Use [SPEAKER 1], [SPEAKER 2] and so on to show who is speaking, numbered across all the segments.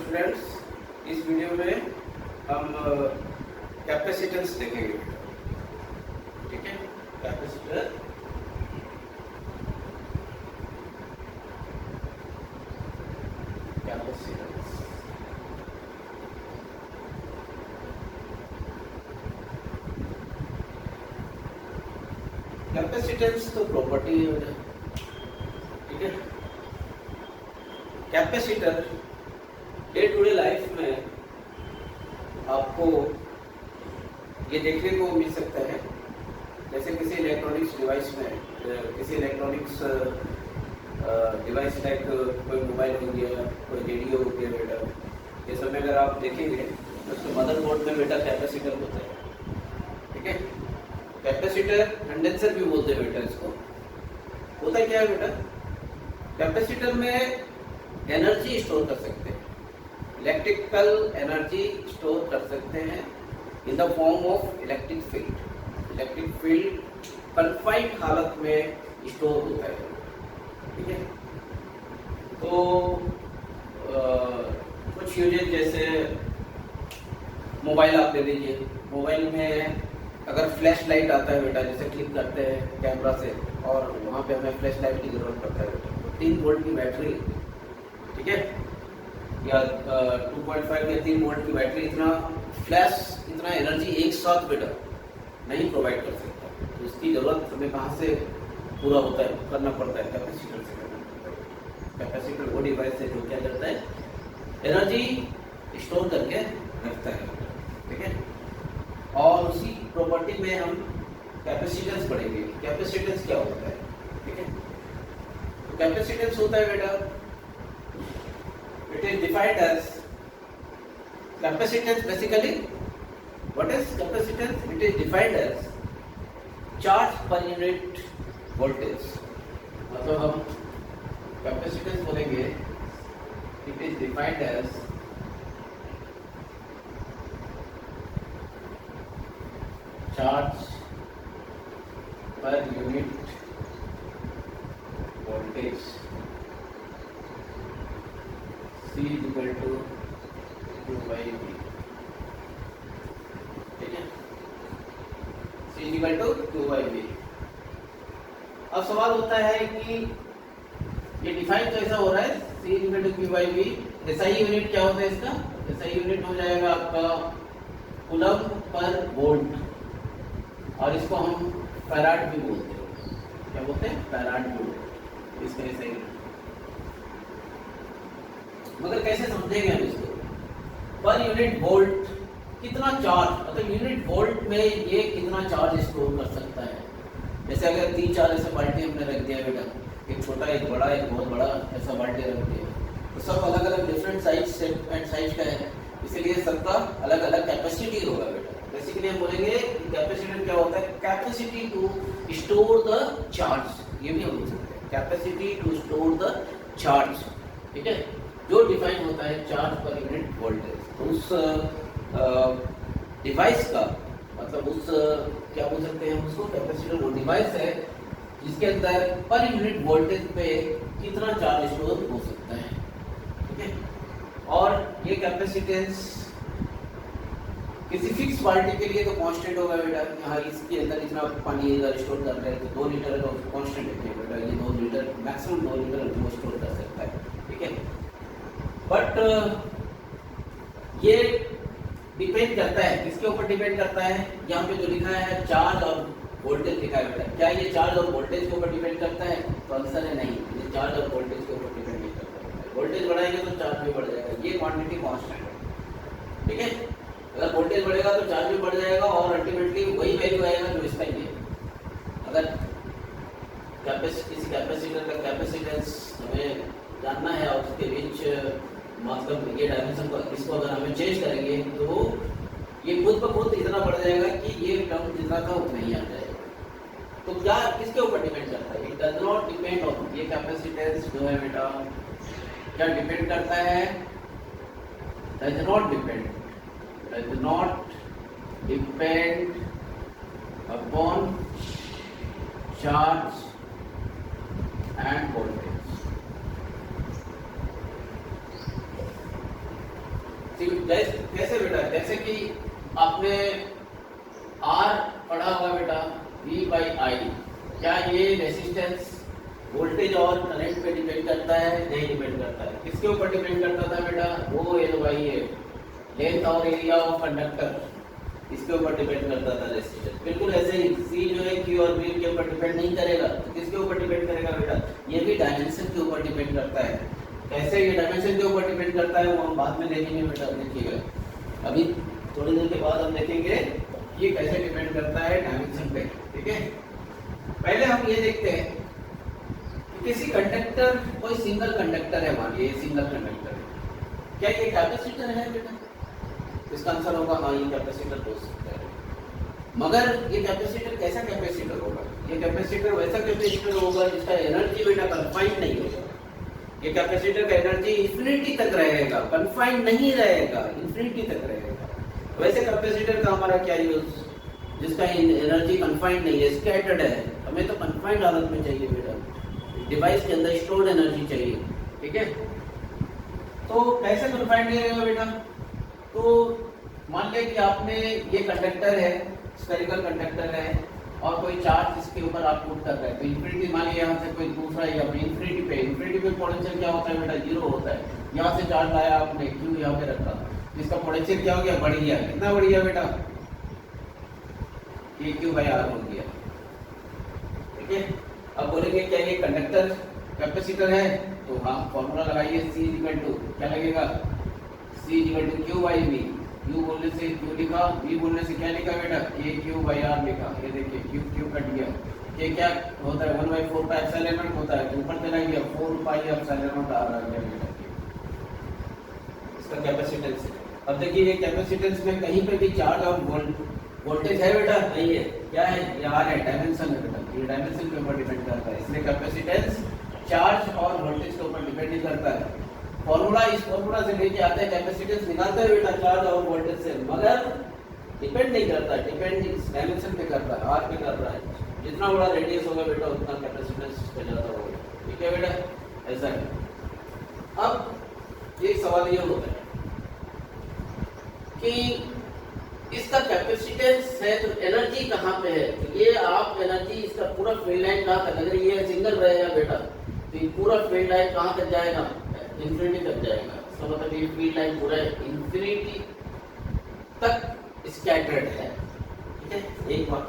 [SPEAKER 1] Students, इस video में हम कैपेसिटेंस देखेंगे। ठीक है, कैपेसिटर कैपेसिटेंस कैपेसिटेंस तो प्रॉपर्टी है। ठीक है, capacitor day to day life में आपको ये देखने को मिल सकता है, जैसे किसी इलेक्ट्रॉनिक्स डिवाइस में, किसी इलेक्ट्रॉनिक्स डिवाइस लाइक कोई मोबाइल हो गया, कोई रेडियो हो गया बेटा, ये सब में अगर आप देखेंगे तो उसके मदरबोर्ड में बेटा कैपेसिटर होता है। ठीक है, कैपेसिटर कंडेंसर भी बोलते हैं बेटा इसको। होता है क्या है बेटा, कैपेसिटर में एनर्जी स्टोर कर सकते हैं, इलेक्ट्रिकल एनर्जी स्टोर कर सकते हैं in the form of electric field. Electric field confined हालत में स्टोर होता है। ठीक है, तो कुछ यूजेज जैसे मोबाइल आप ले लीजिए, मोबाइल में अगर फ्लैश लाइट आता है बेटा, जैसे क्लिक करते हैं कैमरा से और वहाँ पे हमें फ्लैश लाइट की जरूरत पड़ता है बेटा, तो 3 वोल्ट की बैटरी, ठीक है, या 2.5 या 3 वोल्ट की बैटरी इतना फ्लैश, इतना एनर्जी एक साथ बेटा नहीं प्रोवाइड कर सकता। तो इसकी जरूरत हमें कहाँ से पूरा होता है, करना पड़ता है, कैपेसिटर से करना पड़ता है। कैपेसिटर वो डिवाइस है जो क्या करता है, एनर्जी स्टोर करके रखता है। ठीक है, और उसी प्रॉपर्टी में हम कैपेसिटेंस पढ़ेंगे। कैपेसिटेंस क्या होता है? ठीक है, तो कैपेसिटेंस होता है बेटा, it is defined as capacitance. Basically what is capacitance? It is defined as charge per unit voltage. मतलब हम कैपेसिटेंस बोलेंगे, it is defined as charge per unit voltage, C is equal to 2 by V। ठीक है, C is equal to 2 by V। अब सवाल होता है कि ये डिफाइन तो ऐसा हो रहा है, C is equal to Q by V। SI unit क्या होता है इसका? SI यूनिट हो जाएगा आपका कूलम पर वोल्ट, और इसको हम फैराड भी बोलते हैं। क्या बोलते हैं? फैराड भी बोलते हैं इसका SI यूनिट। मगर कैसे समझेंगे हम इसको? पर यूनिट वोल्ट कितना चार्ज, मतलब यूनिट वोल्ट में ये कितना चार्ज स्टोर कर सकता है। जैसे अगर 3-4 ऐसे बाल्टी हमने रख दिया बेटा, एक छोटा, एक बड़ा, एक बहुत बड़ा, ऐसा बाल्टी रख दिया, तो सब अलग अलग डिफरेंट साइज एंड साइज का है, इसीलिए सबका अलग अलग कैपेसिटी होगा बेटा। बेसिकली हम बोलेंगे कि कैपेसिटी क्या होता है, capacity to store the charge, ये भी हम बोल सकते हैं, capacity to store the charge. ठीक है, जो डिफाइन होता है चार्ज पर यूनिट वोल्टेज। तो उस डिवाइस का मतलब उस क्या बोल सकते हैं हम उसको, कैपेसिटर वो डिवाइस है जिसके अंदर पर यूनिट वोल्टेज पे कितना चार्ज स्टोर हो सकता है। ठीक है, और ये कैपेसिटेंस किसी फिक्स बाल्टी के लिए तो कांस्टेंट होगा बेटा, यहाँ इसके अंदर इतना पानी स्टोर कर रहे हैं तो 2 लीटर का कांस्टेंट है बेटा, ये 2 लीटर मैक्सिमम 2 लीटर वो स्टोर कर सकता है। ठीक है, बट ये डिपेंड करता है, किसके ऊपर डिपेंड करता है? यहाँ पे जो लिखा है चार्ज और वोल्टेज लिखा है बेटा, क्या ये चार्ज और वोल्टेज के ऊपर डिपेंड करता है? तो आंसर है नहीं, ये चार्ज और वोल्टेज के ऊपर डिपेंड नहीं करता। वोल्टेज बढ़ाएंगे तो चार्ज भी बढ़ जाएगा, ये क्वांटिटी कांस्टेंट है। ठीक है, अगर वोल्टेज बढ़ेगा तो चार्ज भी बढ़ जाएगा और अल्टीमेटली वही वैल्यू आएगा जो इसका ही है। अगर किसी कैपेसिटर का कैपेसिटेंस हमें जानना है और उसके बीच मतलब ये डायमेंशन को, इसको अगर हमें चेंज करेंगे तो ये खुद ब खुद इतना बढ़ जाएगा कि ये टर्म जितना था उतना ही आ जाएगा। तो क्या किसके ऊपर डिपेंड करता है? It does not depend on, ये कैपेसिटेंस जो है बेटा क्या डिपेंड करता है? Does not depend upon charge end voltage. कैसे बेटा, जैसे कि आपने आर पढ़ा हुआ बेटा V बाई आई, क्या ये रेसिस्टेंस वोल्टेज और करंट पे डिपेंड करता है? नहीं डिपेंड करता है। किसके ऊपर डिपेंड करता था बेटा? वो एल बाई ए, लेंथ और एरिया ऑफ कंडक्टर, इसके ऊपर डिपेंड करता था रेसिस्टेंस। बिल्कुल ऐसे ही सी जो है क्यू और बी के ऊपर डिपेंड नहीं करेगा, तो किसके ऊपर डिपेंड करेगा बेटा? ये भी डायमेंशन के ऊपर डिपेंड करता है। कैसे ये डायमेंशन के ऊपर डिपेंड करता है वो हम बाद में देखेंगे बेटा, देखिएगा। अभी थोड़ी देर के बाद हम देखेंगे ये कैसे डिपेंड करता है डायमेंशन पे, ठीक है। पहले हम ये देखते हैं कि किसी कंडक्टर, कोई सिंगल कंडक्टर है, मान लीजिए सिंगल कंडक्टर है, क्या ये कैपेसिटर है बेटा? इसका आंसर होगा हाँ, ये कैपेसिटर हो सकता है। मगर ये कैपेसिटर कैसा कैपेसिटर होगा? ये कैपेसिटर वैसा कैपेसिटर होगा जिसका एनर्जी बेटा कन्फाइंड नहीं होगा। ये कैपेसिटर का एनर्जी इंफिनिटी तक रहेगा, कन्फाइंड नहीं रहेगा, इंफिनिटी तक रहेगा। वैसे कैपेसिटर का हमारा क्या यूज, जिसका एनर्जी कन्फाइंड नहीं है, स्कैटर्ड है। हमें तो कन्फाइंड हालत में चाहिए बेटा, डिवाइस के अंदर स्टोर्ड एनर्जी चाहिए, ठीक है। तो कैसे कन्फाइंड नहीं रहेगा बेटा? तो मान लें कि आपने ये कंडक्टर है, स्फेरिकल कंडक्टर है, और कोई चार्ज इसके ऊपर आप पुट कर रहे हैं, तो इंफिनिटी मान लीजिए यहाँ से कोई दूसरा या इंफिनिटी पे पोटेंशियल क्या होता है बेटा? जीरो होता है। यहाँ से चार्ज लाया आपने, क्यू यहाँ पे रखा, इसका पोटेंशियल क्या हो गया? बढ़ गया। कितना बढ़ गया बेटा? ये क्यू बाई आर हो गया, ठीक है। अब बोलेंगे क्या ये कंडक्टर कैपेसिटर है? तो हाँ, फॉर्मूला लगाइए, C इक्वल टू क्या लगेगा? C equal to Q by V. Q बोलने से क्यू लिखा, वी बोलने से क्या लिखा बेटा? ये क्यू बाई आर लिखा। ये देखिए क्यू क्यू कट गया। ये क्या होता है? 1/4 पाई एप्सिलॉन नॉट होता है, ऊपर चला गया 4 पाई एप्सिलॉन नॉट आ रहा है बेटा, इसका कैपेसिटेंस है। अब देखिए ये कैपेसिटेंस में कहीं पे भी चार्ज और वोल्टेज है बेटा? नहीं है। क्या है? ये आर है, डायमेंशन है बेटा, ये डायमेंशन के ऊपर डिपेंड करता है। इसलिए कैपेसिटेंस चार्ज और वोल्टेज के ऊपर डिपेंड नहीं करता है। फॉर्मूला, इस फॉर्मूला से लेके आते हैं, कैपेसिटेंस निकालते हैं बेटा चार्ज और वोल्टेज से, मगर डिपेंड नहीं करता, डिपेंड इस डायमेंशन पे करता है, आर पे कर रहा है। जितना बड़ा रेडियस होगा बेटा उतना कैपेसिटेंस पे ज्यादा होगा, ठीक है बेटा, ऐसा है। अब एक सवाल ये होता है कि इसका कैपेसिटेंस है तो एनर्जी कहाँ पे है? तो ये आप एनर्जी, इसका पूरा फील्ड लाइन कहाँ तक, अगर ये सिंगल रहेगा बेटा तो ये पूरा फील्ड लाइन कहाँ तक जाएगा? इंफिनिटी तक जाएगा। इसका मतलब ये फील्ड लाइन पूरा इंफिनिटी तक स्कैटर्ड है, ठीक है, एक बात।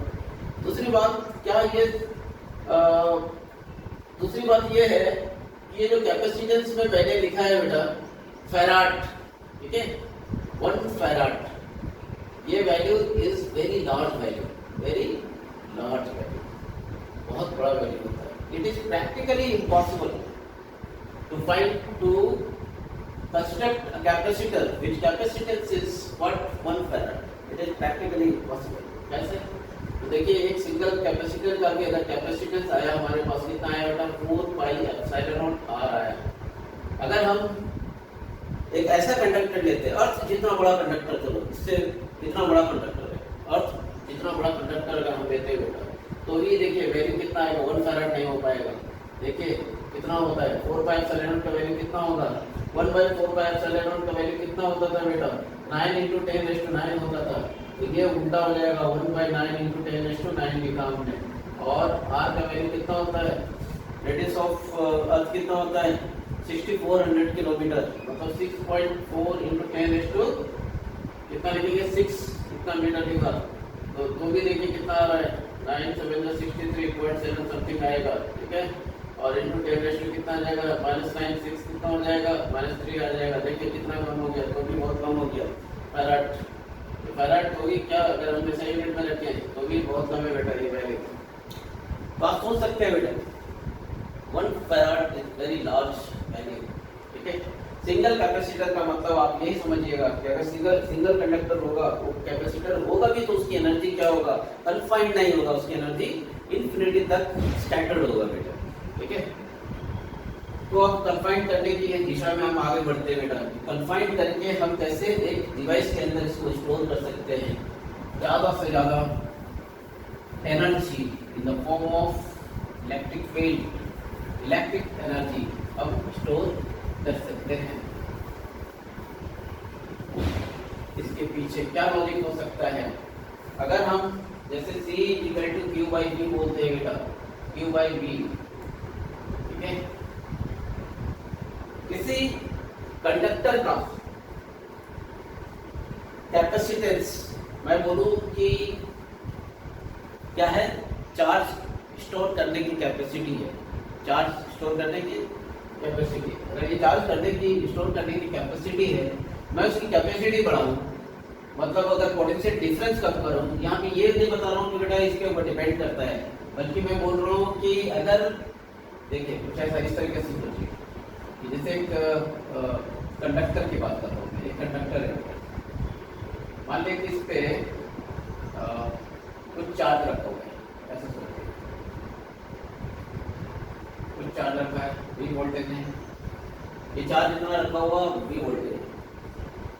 [SPEAKER 1] दूसरी बात क्या ये दूसरी बात ये है कि ये जो कैपेसिटेंस में पहले लिखा है बेटा फैराड, ठीक है, 1 फैराड, ये value is very large value, very large value, बहुत बड़ा वैल्यू होता है। It is practically impossible to construct a capacitor which capacitance is what 1 farad. It is practically impossible. कैसे? तो देखिए एक सिंगल कैपेसिटर का भी अगर कैपेसिटेंस आया हमारे पास कितना आया बेटा? 4 पाई एप्सिलॉन नॉट आर आया। अगर हम एक ऐसा कंडक्टर लेते हैं, अर्थ जितना बड़ा कंडक्टर, चलो इससे कितना बड़ा कंडक्टर है, अर्थ जितना बड़ा कंडक्टर अगर हम लेते हैं बेटा, तो ये देखिए वैल्यू कितना आएगा? 1 फैराड नहीं हो पाएगा। देखिए कितना होता है? 4 पाई एप्सिलॉन नॉट का वैल्यू कितना होगा? 1/4 पाई एप्सिलॉन नॉट का वैल्यू कितना होता था बेटा? 9 × 10⁹ होता था। तो ये उल्टा हो जाएगा, 1/9 × 10⁹ लिखा हमने। और r का वैल्यू कितना होता है? रेडियस ऑफ अर्थ कितना होता है? 6400 किलोमीटर, मतलब 6.4 × 10⁻, कितना लिखेंगे? 6 कितना मीटर लिखा, तो भी देखिए कितना आ रहा है? 9 7 63.7 समथिंग आएगा, ठीक है। और इनटू 10⁻, कितना आ जाएगा? -9 6 कितना हो जाएगा? -3 आ जाएगा। देखिए कितना कम हो गया, तो भी बहुत कम हो गया। फैराड, तो फैराड होगी क्या अगर हम सही यूनिट में रखें तो भी बहुत कम है बेटा ये वैल्यू। तो आप सोच सकते हैं बेटा 1 farad is very large value, ठीक है। सिंगल कैपेसिटर का मतलब आप यही समझिएगा कि अगर सिंगल कंडक्टर होगा, वो कैपेसिटर होगा भी तो उसकी एनर्जी क्या होगा? कन्फाइंड नहीं होगा, उसकी एनर्जी इंफिनिटी तक स्कैटर्ड होगा बेटा, ठीक है। तो अब कन्फाइंड करने की दिशा में हम आगे बढ़ते हैं बेटा। कन्फाइंड करके हम कैसे एक डिवाइस के अंदर इसको स्टोर कर सकते हैं ज़्यादा से ज़्यादा energy in the form of electric field, electric energy अब स्टोर कर सकते हैं। पीछे क्या लॉजिक हो सकता है? अगर हम जैसे C equal to Q by B बोलते हैं बेटा, क्यू बाई बी, ठीक है, किसी कंडक्टर का कैपेसिटेंस मैं बोलूं कि क्या है, चार्ज स्टोर करने की कैपेसिटी है, चार्ज स्टोर करने की कैपेसिटी। अगर ये चार्ज करने की स्टोर करने की कैपेसिटी है, मैं उसकी कैपेसिटी बढ़ाऊं, मतलब अगर पोटेंशियल डिफरेंस कम करूं, यहाँ पे ये नहीं बता रहा हूँ कि बेटा इसके ऊपर डिपेंड करता है, बल्कि मैं बोल रहा हूँ कि अगर देखिए कुछ ऐसा इस तरीके से सोचिए कि जैसे एक कंडक्टर की बात कर रहा हूँ, एक कंडक्टर है, मान लें कि इस पे कुछ चार्ज रखा हुआ है, ऐसा सोचिए, कुछ चार्ज रखा है, V वोल्टेज है, ये चार्ज इतना रखा हुआ V वोल्टेज है,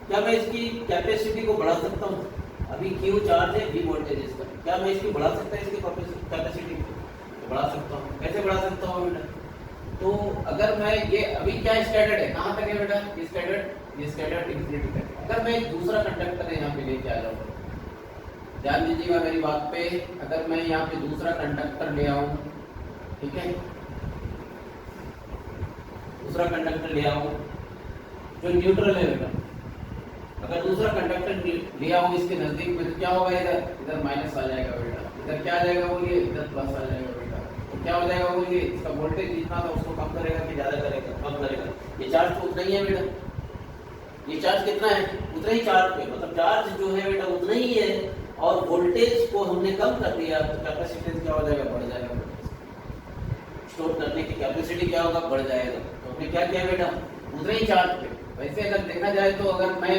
[SPEAKER 1] क्या मैं इसकी कैपेसिटी को बढ़ा सकता हूँ? अभी Q चार्ज है, V वोल्टेज है इसका, क्या मैं इसकी बढ़ा सकता है, इसकी कैपेसिटी तो बढ़ा सकता हूँ। कैसे बढ़ा सकता हूँ बेटा? तो अगर मैं ये अभी क्या स्कैटर्ड है, कहाँ तक है बेटा ये स्कैटर्ड इंफिनिटी तक। अगर मैं एक दूसरा कंडक्टर यहाँ पे लेके आ जाऊँ, ध्यान दीजिएगा मेरी बात पे, अगर मैं यहाँ पे दूसरा कंडक्टर ले आऊँ, ठीक है, दूसरा कंडक्टर ले आऊँ जो न्यूट्रल है बेटा, अगर दूसरा कंडक्टर ले आऊँ इसके नजदीक में, तो क्या होगा, इधर माइनस आ जाएगा बेटा, इधर क्या आ जाएगा बोलिए, इधर प्लस आ जाएगा बेटा, तो क्या हो जाएगा बोलिए, इसका वोल्टेज जितना था उसको कम करेगा कि ज्यादा करेगा? कम करेगा। ये चार्ज तो उतना ही है बेटा, ये चार्ज कितना है, उतना ही चार्ज पे, मतलब चार्ज जो है बेटा उतना ही है, और वोल्टेज को हमने कम कर दिया तो कैपेसिटेंस क्या हो जाएगा, बढ़ जाएगा, स्टोर करने की कैपेसिटी क्या होगा, बढ़ जाएगा। तो हमने क्या किया बेटा, उतना ही चार्ज पे। वैसे अगर देखा जाए तो अगर मैं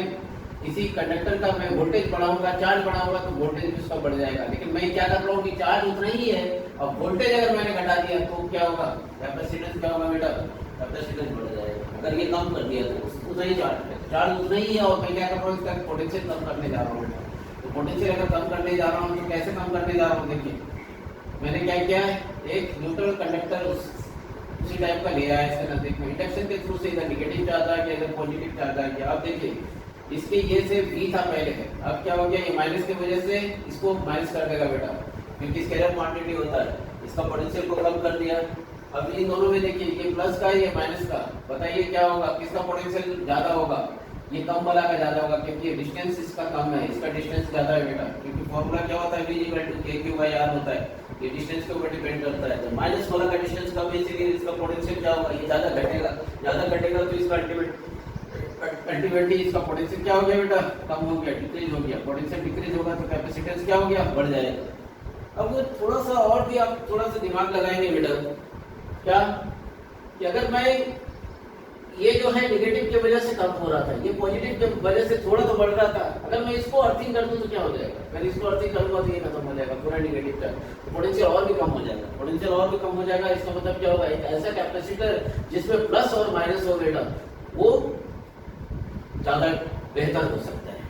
[SPEAKER 1] किसी कंडक्टर का मैं वोल्टेज बढ़ाऊंगा, चार्ज बढ़ाऊंगा, तो वोल्टेज भी उसका बढ़ जाएगा, लेकिन मैं क्या कर रहा हूँ कि चार्ज उतना ही है और वोल्टेज अगर मैंने घटा दिया तो क्या होगा, कैपेसिटेंस क्या होगा बेटा, कैपेसिटेंस बढ़ जाएगा। अगर ये कम कर दिया तो उतना ही चार्ज उतना ही है, और मैं क्या कर रहा हूँ, इसका पोटेंशियल कम करने जा रहा हूँ। तो पोटेंशियल अगर कम करने जा रहा हूँ तो कैसे कम करने जा रहा हूँ, देखिए मैंने क्या किया है, एक न्यूट्रल कंडक्टर उसी टाइप का ले आया इसके नजदीक में, इंडक्शन के थ्रू से इधर नेगेटिव चार्ज आ गया, इधर पॉजिटिव चार्ज आ गया। अब देखिए इसके ये से V था पहले है, अब क्या हो गया, ये माइनस की वजह से इसको माइनस कर देगा बेटा, क्योंकि स्केलर क्वांटिटी होता है, इसका पोटेंशियल को कम कर दिया। अब इन दोनों में देखिए ये प्लस का ये माइनस का, बताइए क्या होगा, किसका पोटेंशियल ज्यादा होगा, ये कम वाला का ज्यादा होगा, क्योंकि डिस्टेंस इसका कम है, इसका डिस्टेंस ज्यादा है बेटा, क्योंकि फॉर्मूला क्या होता है, V इक्वल टू KQ/R होता है, ये डिस्टेंस के ऊपर डिपेंड करता है। तो माइनस वाला का डिस्टेंस कम है, इसीलिए इसका पोटेंशियल क्या होगा, ये ज्यादा घटेगा तो इसका अल्टीमेटली इसका पोटेंशियल क्या हो गया बेटा, कम हो गया, डिक्रीज हो गया। पोटेंशियल डिक्रीज होगा तो कैपेसिटेंस क्या हो गया, बढ़ जाएगा। अब वो थोड़ा सा और भी आप थोड़ा सा दिमाग लगाएंगे बेटा, क्या कि अगर मैं ये जो है नेगेटिव की वजह से कम हो रहा था, ये पॉजिटिव की वजह से थोड़ा तो बढ़ रहा था, अगर मैं इसको अर्थिंग कर दूं तो क्या हो जाएगा, अगर इसको अर्थिंग करूंगा तो ये खत्म हो जाएगा पूरा नेगेटिव का, तो पोटेंशियल और भी कम हो जाएगा, पोटेंशियल और भी कम हो जाएगा। इसका मतलब क्या होगा, एक ऐसा कैपेसिटर जिसमें प्लस और माइनस हो बेटा, वो ज्यादा बेहतर हो सकता है,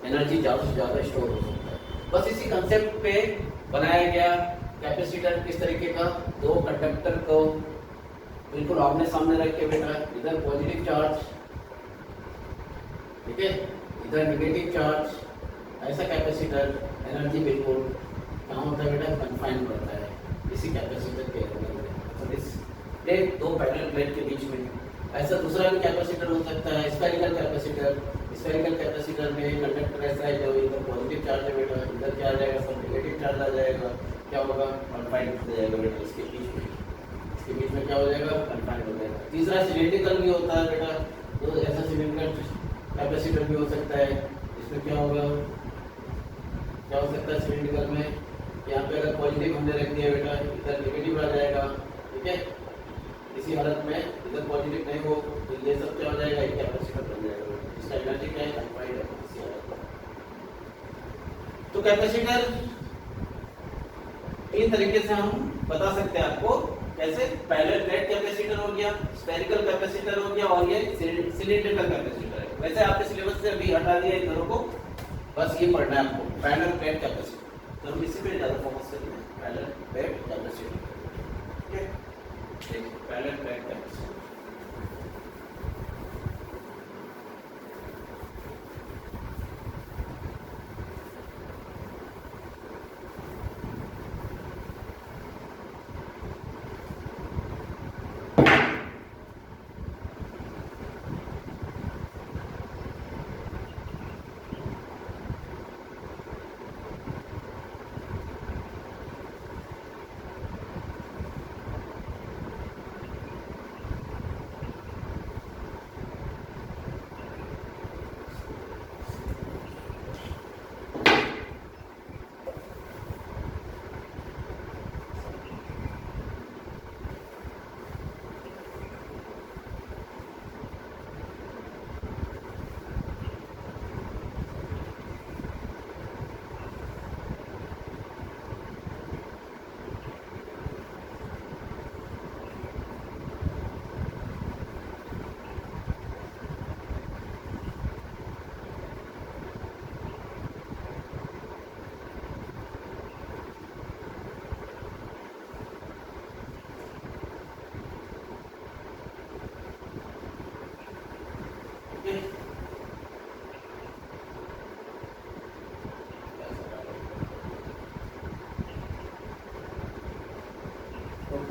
[SPEAKER 1] एनर्जी ज्यादा से ज्यादा स्टोर हो सकता है। बस इसी कंसेप्ट पे बनाया गया कैपेसिटर, किस तरीके का, दो कंडक्टर को बिल्कुल आमने सामने रख के बेटा, इधर पॉजिटिव चार्ज, ठीक है, इधर नेगेटिव चार्ज, ऐसा कैपेसिटर एनर्जी बिल्कुल कहाँ होता है बेटा, कन्फाइंड रहता है इसी कैपेसिटर के अंदर, इस दो पैरेलल प्लेट के बीच में। ऐसा दूसरा भी कैपेसिटर हो सकता है, स्फेरिकल कैपेसिटर। स्फेरिकल कैपेसिटर में कंडक्टर ऐसा है जो इधर पॉजिटिव चार्ज है बेटा, इधर क्या आ जाएगा, सब नेगेटिव चार्ज आ जाएगा, क्या होगा, कन्फाइंड हो जाएगा बेटा, इसके बीच में क्या हो जाएगा, कन्फाइंड हो जाएगा। तीसरा सिलिंड्रिकल भी होता है बेटा, तो ऐसा सिलिंड्रिकल कैपेसिटर भी हो सकता है। इसमें क्या होगा, क्या हो सकता है सिलिंड्रिकल में, यहाँ पे अगर पॉजिटिव हमने रख दिया बेटा, इधर नेगेटिव आ जाएगा, ठीक है, इसी हालत में इधर पॉजिटिव नहीं हो तो ये सब क्या हो जाएगा, एक कैपेसिटर बन जाएगा, इसका एनर्जी क्या है, कन्फाइंड है इसी हालत में। तो कैपेसिटर तीन तरीके से हम बता सकते हैं आपको, कैसे, पहले प्लेट कैपेसिटर हो गया, स्फेरिकल कैपेसिटर हो गया, और ये सिलिंड्रिकल कैपेसिटर है। वैसे आपके सिलेबस से अभी हटा दिया इन दोनों को, बस ये पढ़ना है आपको, पैरेलल प्लेट कैपेसिटर, तो हम इसी पे ज्यादा फोकस करेंगे, पैरेलल प्लेट कैपेसिटर, ठीक है, पैरेलल प्लेट कैपेसिटर।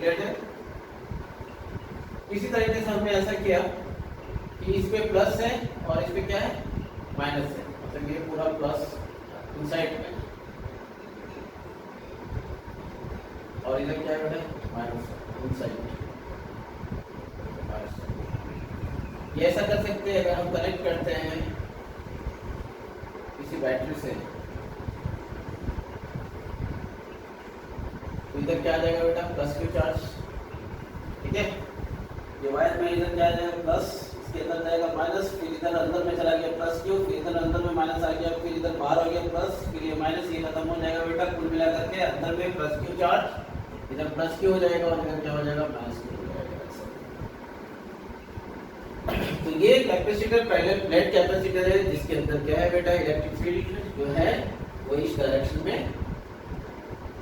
[SPEAKER 1] कनेक्टेड है। इसी तरीके से हमने ऐसा किया कि इस पे प्लस है और इस पे क्या है, माइनस है, मतलब ये पूरा प्लस इनसाइड में और इधर क्या है बेटा, माइनस इनसाइड में। ये ऐसा कर सकते हैं, अगर हम कनेक्ट करते हैं किसी बैटरी से तो इधर क्या आ जाएगा बेटा, प्लस क्यू चार्ज, ठीक है। ये वायर में इधर क्या आ जाएगा, प्लस, इसके अंदर जाएगा माइनस, फिर इधर अंदर में चला गया प्लस क्यू, फिर इधर अंदर में माइनस आ गया, फिर इधर बाहर आ गया प्लस, फिर ये माइनस, ये खत्म हो जाएगा बेटा। कुल मिला करके अंदर में प्लस क्यू चार्ज, इधर प्लस क्यू हो जाएगा और इधर क्या हो जाएगा, माइनस क्यू हो जाएगा। तो ये कैपेसिटर पहले प्लेट कैपेसिटर है जिसके अंदर क्या है बेटा, इलेक्ट्रिक फील्ड जो है वो इस डायरेक्शन में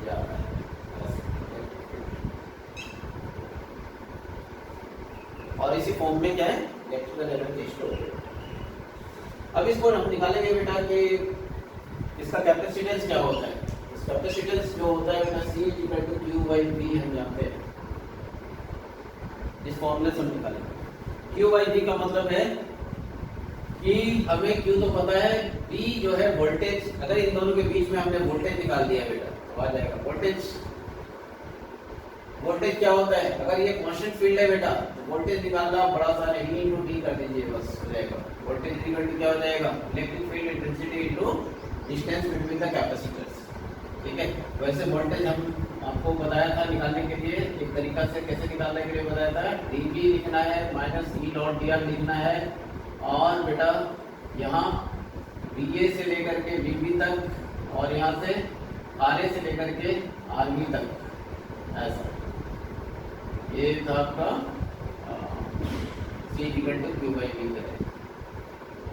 [SPEAKER 1] जा रहा है। और इसी फॉर्म में क्या है, इलेक्ट्रिकल एनर्जी स्टोर है। अब इसको हम निकालेंगे बेटा कि इसका कैपेसिटेंस क्या होता है। इस कैपेसिटेंस जो होता है बेटा C = Q/V हम जानते हैं, इस फॉर्मूले से हम निकालेंगे। Q/V का मतलब है कि हमें Q तो पता है, V जो है वोल्टेज, अगर इन दोनों के बीच में हमने वोल्टेज निकाल दिया बेटा तो आ जाएगा वोल्टेज। वोल्टेज क्या होता है, अगर ये कांस्टेंट फील्ड है बेटा तो वोल्टेज निकालना बड़ा सा नहीं, E/D कर दीजिए बस हो जाएगा। वोल्टेज इक्वल टू क्या हो जाएगा, electric field intensity into distance between the capacitors, ठीक है। वैसे वोल्टेज हम आपको बताया था निकालने के लिए, एक तरीका से कैसे निकालने के लिए बताया था, dV लिखना है माइनस E/dR लिखना है, और बेटा यहाँ VA से लेकर के VB तक और यहाँ से RA से लेकर के RB तक, ऐसा ये था आपका C = Q/V करें,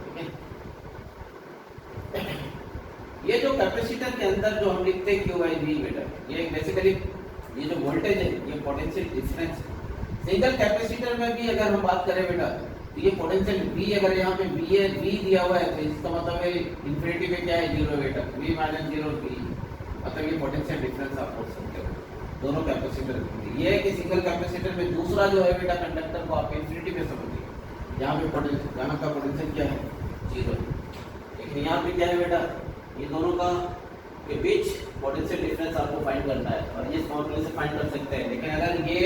[SPEAKER 1] ठीक है। ये जो कैपेसिटर के अंदर जो हम लिखते हैं Q/V बेटा, ये बेसिकली ये जो वोल्टेज है ये पोटेंशियल डिफरेंस है। सिंगल कैपेसिटर में भी अगर हम बात करें बेटा तो ये पोटेंशियल V, अगर यहाँ पे V दिया हुआ है तो इसका मतलब है इन्फिनिटी में क्या है, 0 बेटा, V - 0 V, मतलब ये पोटेंशियल डिफरेंस आप बोल सकते हो दोनों कैपेसिटर में। ये है कि सिंगल कैपेसिटर में दूसरा जो है बेटा कंडक्टर को आप इन्फिनिटी में समझिए, यहाँ पे पोटेंशियल, यहाँ का पोटेंशियल क्या है, 0, लेकिन यहाँ पे क्या है बेटा, ये दोनों का के बीच पोटेंशियल डिफरेंस आपको फाइंड करना है और ये फॉर्मूले से फाइंड कर सकते हैं। लेकिन अगर ये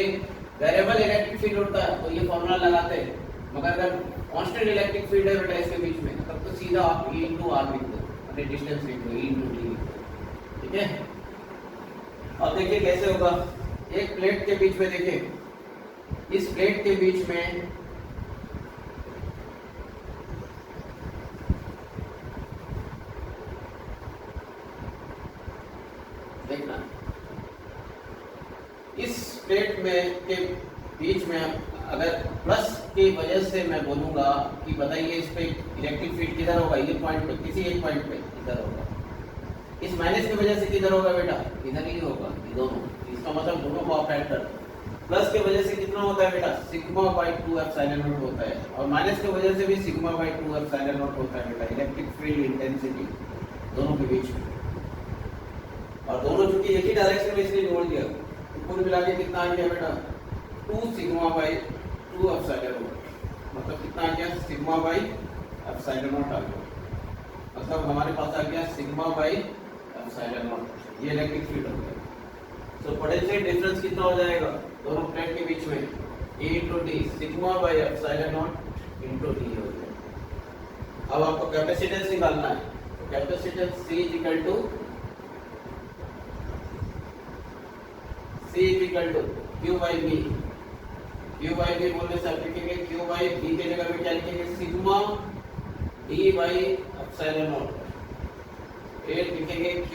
[SPEAKER 1] वेरिएबल इलेक्ट्रिक फील्ड होता है तो ये फॉर्मूला लगाते हैं, मगर अगर कांस्टेंट इलेक्ट्रिक फील्ड है बेटा इसके बीच में तब तो सीधा आप E/R लिख दो, अपने डिस्टेंस लिख दो, E/D लिख दो, ठीक है। अब देखिए कैसे होगा, एक प्लेट के बीच में देखिए, इस प्लेट के बीच में देखना, इस प्लेट में के बीच में अगर प्लस की वजह से मैं बोलूंगा कि बताइए इस पे इलेक्ट्रिक फील्ड किधर होगा, ये पॉइंट पे, किसी एक पॉइंट पे इधर होगा। इस माइनस की वजह से किधर होगा बेटा, इधर ही होगा, ये दोनों, इसका मतलब दोनों का फैक्टर। प्लस के वजह से कितना होता है बेटा, σ/2ε0 होता है, और माइनस की वजह से भी σ/2ε0 होता है बेटा, इलेक्ट्रिक फील्ड इंटेंसिटी दोनों के बीच में। और दोनों चूंकि एक ही डायरेक्शन में इसलिए जोड़ दिया, तो कुल मिला के कितना आ गया बेटा, 2σ/2ε0, मतलब कितना आ गया, σ/ε0 आ गया, मतलब हमारे पास आ गया σ/ε0, ये इलेक्ट्रिक फील्ड हो गया। तो पोटेंशियल डिफरेंस कितना हो जाएगा दोनों प्लेट के बीच में, E/D, σ/ε0 × D हो गया। अब आपको कैपेसिटेंस निकालना है, तो कैपेसिटेंस C = Q/V। Q/V बोलने से आप लिखेंगे Q/V के जगह पे क्या लिखेंगे, σD/ε0, ये लिखेंगे Q।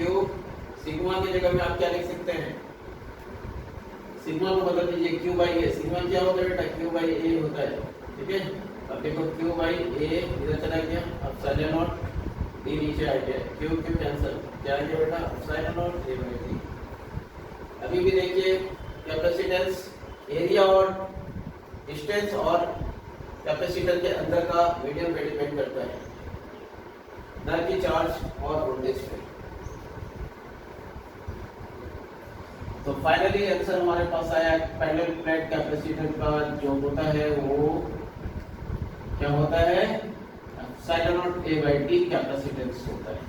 [SPEAKER 1] सिग्मा की जगह में आप क्या लिख सकते हैं, सिग्मा को बदल दीजिए Q/A। सिग्मा क्या होता है बेटा, Q/A होता है, ठीक है। अब देखो Q/A इधर चला गया, ε0, D नीचे आ गया, Q कैंसिल, क्या आ गया बेटा, ε0 A/D। अभी भी देखिए कैपेसिटेंस एरिया और डिस्टेंस और कैपेसिटर के अंदर का मीडियम पे डिपेंड करता है, न कि चार्ज और वोल्टेज पे। तो फाइनली आंसर हमारे पास आया पैरेलल प्लेट कैपेसिटर का जो होता है वो क्या होता है, epsilon naught A by D capacitance होता है।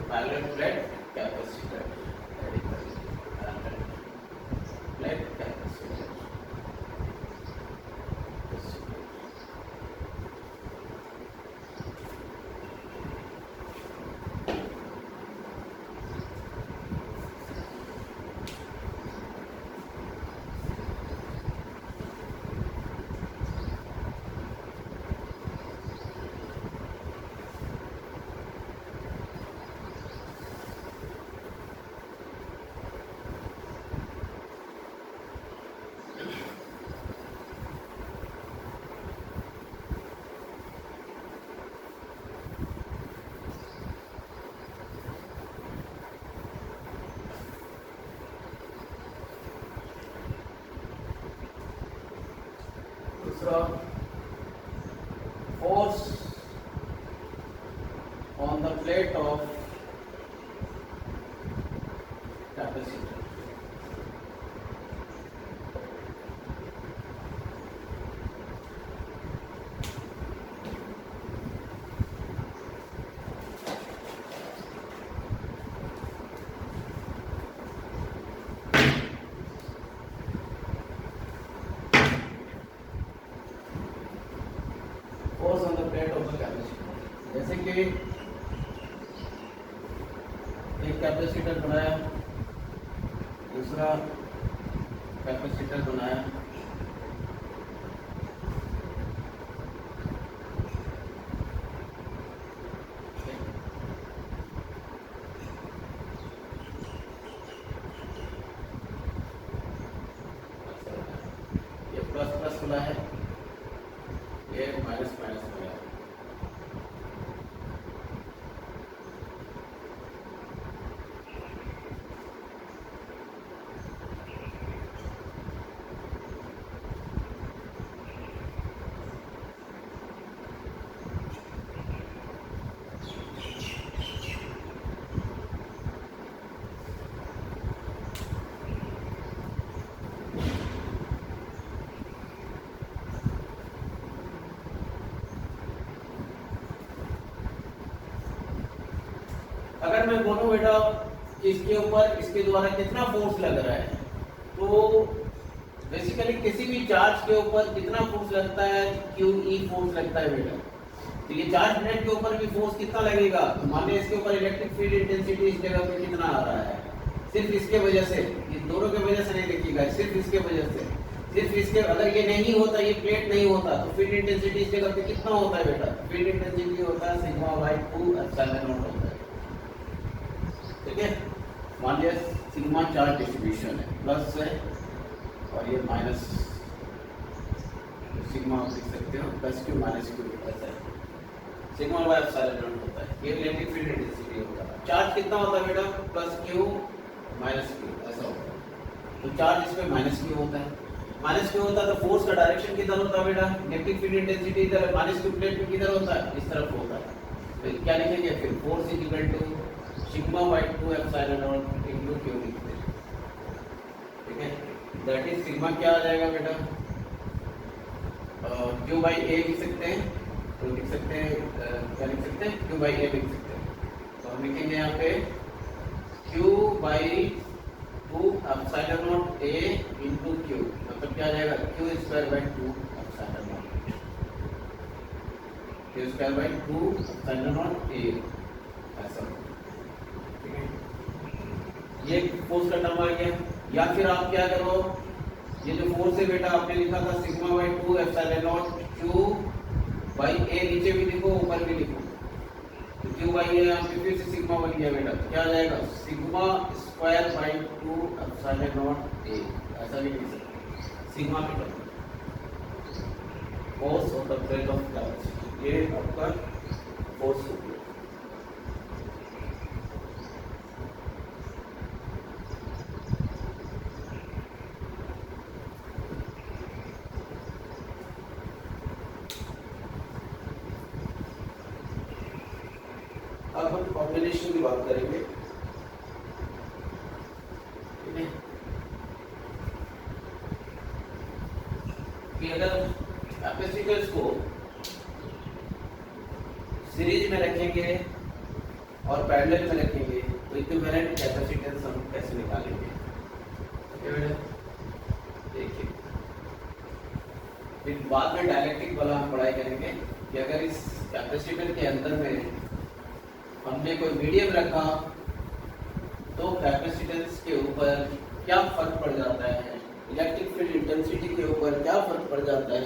[SPEAKER 1] Parallel plate capacitor, plate capacitor. दूसरा, force on the plate of capacitor। Force on the plate of the capacitor, जैसे कि एक कैपेसिटर बनाया, दूसरा कैपेसिटर बनाया, ये प्लस प्लस खुला है, ये माइनस माइनस खुला है। अगर मैं बोलूं बेटा इसके ऊपर इसके द्वारा कितना फोर्स लग रहा है, तो बेसिकली किसी भी चार्ज के ऊपर कितना फोर्स लगता है, क्यू ई फोर्स लगता है बेटा। तो ये चार्ज प्लेट के ऊपर भी फोर्स कितना लगेगा, तो मान लीजिए इसके ऊपर इलेक्ट्रिक फील्ड इंटेंसिटी इस जगह पे कितना आ रहा है, सिर्फ इसके वजह से, ये दोनों के वजह से नहीं देखिएगा, सिर्फ इसके वजह से, सिर्फ इसके, अगर ये नहीं होता, ये प्लेट नहीं होता, तो फील्ड इंटेंसिटी इस जगह पे कितना होता है बेटा, फील्ड इंटेंसिटी होता है सिग्मा बाई 2 एप्सिलॉन नॉट होता है। ठीक है, मान लिया सिग्मा चार्ज डिस्ट्रीब्यूशन है, प्लस है और ये माइनस, सिग्मा आप लिख सकते हो प्लस क्यू माइनस क्यू, ऐसा है सिग्मा बाय एप्सिलॉन नॉट होता है। ये इलेक्ट्रिक फील्ड इंटेंसिटी होता है। चार्ज कितना होता है बेटा, प्लस क्यू माइनस क्यू, ऐसा होता है। तो चार्ज इसमें माइनस क्यू होता है, माइनस क्यू होता है तो फोर्स का डायरेक्शन किधर होता है बेटा, इलेक्ट्रिक फील्ड इंटेंसिटी इधर है, माइनस क्यू प्लेट में किधर होता है, इस तरफ होता है। तो क्या लिखेंगे फिर, force is equal to sigma by 2 epsilon naught into Q लिखते हैं। ठीक है, दैट इज सिग्मा क्या आ जाएगा बेटा, क्यू बाई ए लिख सकते हैं, तो लिख सकते हैं क्या लिख सकते हैं, क्यू बाई ए लिख सकते हैं। तो हम लिखेंगे यहाँ पे Q by 2 epsilon naught A into Q, मतलब क्या आ जाएगा, Q square by 2 epsilon naught, Q square by 2 epsilon naught A, ऐसा। ये फोर्स का टर्म आ गया। या फिर आप क्या करो, ये जो फोर्स है बेटा आपने लिखा था sigma by 2 epsilon naught Q by A, नीचे भी लिखो ऊपर भी लिखो, तो क्यू बाई ए यहाँ पे फिर से सिग्मा बन गया बेटा, क्या आ जाएगा, sigma square by 2 epsilon naught A, ऐसा भी लिख सकते हैं। Sigma metre force on the plate of capacitor, ये आपका फोर्स हो गया। अब हम कॉम्बिनेशन की बात करेंगे, ठीक है, कि अगर कैपेसिटर्स को सीरीज में रखेंगे और पैरेलल में रखेंगे तो इक्विवेलेंट कैपेसिटेंस हम कैसे निकालेंगे, देखिए फिर बाद में डायलेक्ट्रिक वाला हम पढ़ाई करेंगे कि अगर इस कैपेसिटर के अंदर में हमने कोई मीडियम रखा तो कैपेसिटेंस के ऊपर क्या फर्क पड़ जाता है, इलेक्ट्रिक फील्ड इंटेंसिटी के ऊपर क्या फर्क पड़ जाता है,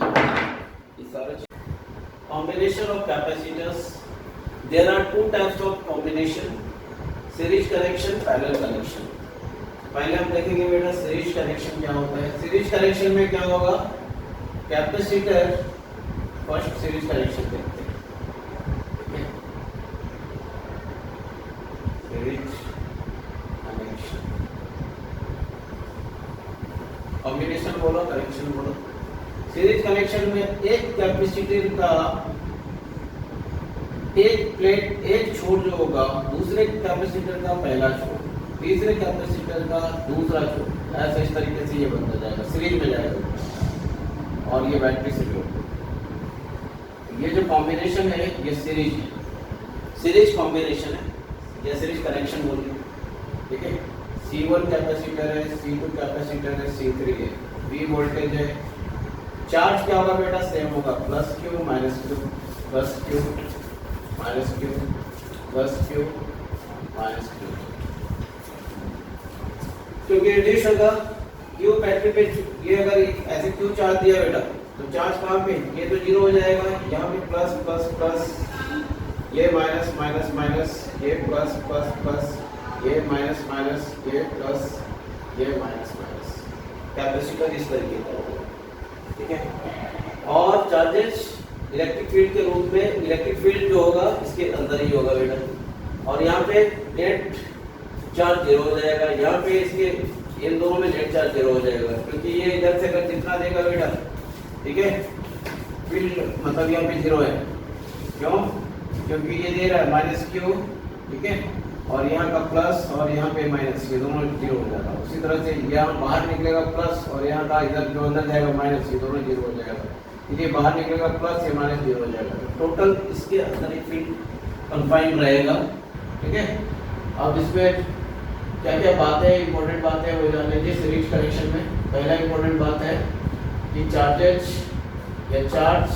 [SPEAKER 1] ये सारा combination of capacitors. There are two types of combination, series connection, parallel connection. पहले हम देखेंगे बेटा सीरीज कनेक्शन क्या होता है। सीरीज कनेक्शन में क्या होगा, कैपेसिटर फर्स्ट सीरीज कनेक्शन देखते हैं, कॉम्बिनेशन बोलो, कनेक्शन बोलो। सीरीज कनेक्शन में एक कैपेसिटर का एक प्लेट, एक छोर जो होगा दूसरे कैपेसिटर का पहला छोर, तीसरे कैपेसिटर का दूसरा छोर, ऐसे इस तरीके से ये बनता जाएगा, सीरीज में जाएगा। और ये बैटरी से जोड़, ये जो कॉम्बिनेशन है ये सीरीज है, सीरीज कॉम्बिनेशन है, ये सीरीज कनेक्शन बोलिए, ठीक है। C1 कैपेसिटर है, C2 कैपेसिटर है, C3 है, V वोल्टेज है। चार्ज क्या होगा बेटा, सेम होगा, plus Q minus Q, plus Q minus Q, plus Q minus Q, क्योंकि रिड्यूस होगा Q बैटरी पे। ये अगर ऐसे Q चार्ज दिया बेटा तो चार्ज कहाँ पे, ये तो जीरो हो जाएगा, यहाँ पे प्लस प्लस प्लस, ये माइनस माइनस माइनस, ये प्लस प्लस प्लस, ये माइनस माइनस, ये प्लस, ये माइनस माइनस। कैपेसिटर इस तरीके का होगा, ठीक है। और चार्जेस इलेक्ट्रिक फील्ड के रूप में, इलेक्ट्रिक फील्ड जो होगा इसके अंदर ही होगा बेटा। और यहाँ पे नेट चार्ज जीरो हो जाएगा, यहाँ पे इसके इन दोनों में नेट चार्ज जीरो हो जाएगा, क्योंकि ये इधर से अगर जितना देगा बेटा, ठीक है, फील्ड मतलब यहाँ पे जीरो है, क्यों, क्योंकि ये दे रहा है माइनस Q, ठीक है, और यहाँ का प्लस और यहाँ पे माइनस, ये दोनों जीरो हो जाएगा। उसी तरह से यहाँ बाहर निकलेगा प्लस और यहाँ का इधर जो अंदर जाएगा माइनस, ये दोनों जीरो हो जाएगा। ये बाहर निकलेगा प्लस, ये माइनस जीरो हो जाएगा। टोटल इसके अंदर एक फील्ड कन्फाइंड रहेगा, ठीक है। अब इसमें क्या क्या बातें, इंपॉर्टेंट बातें हो जान लीजिए सीरीज कनेक्शन में। पहला इंपॉर्टेंट बात है कि चार्जेज या charge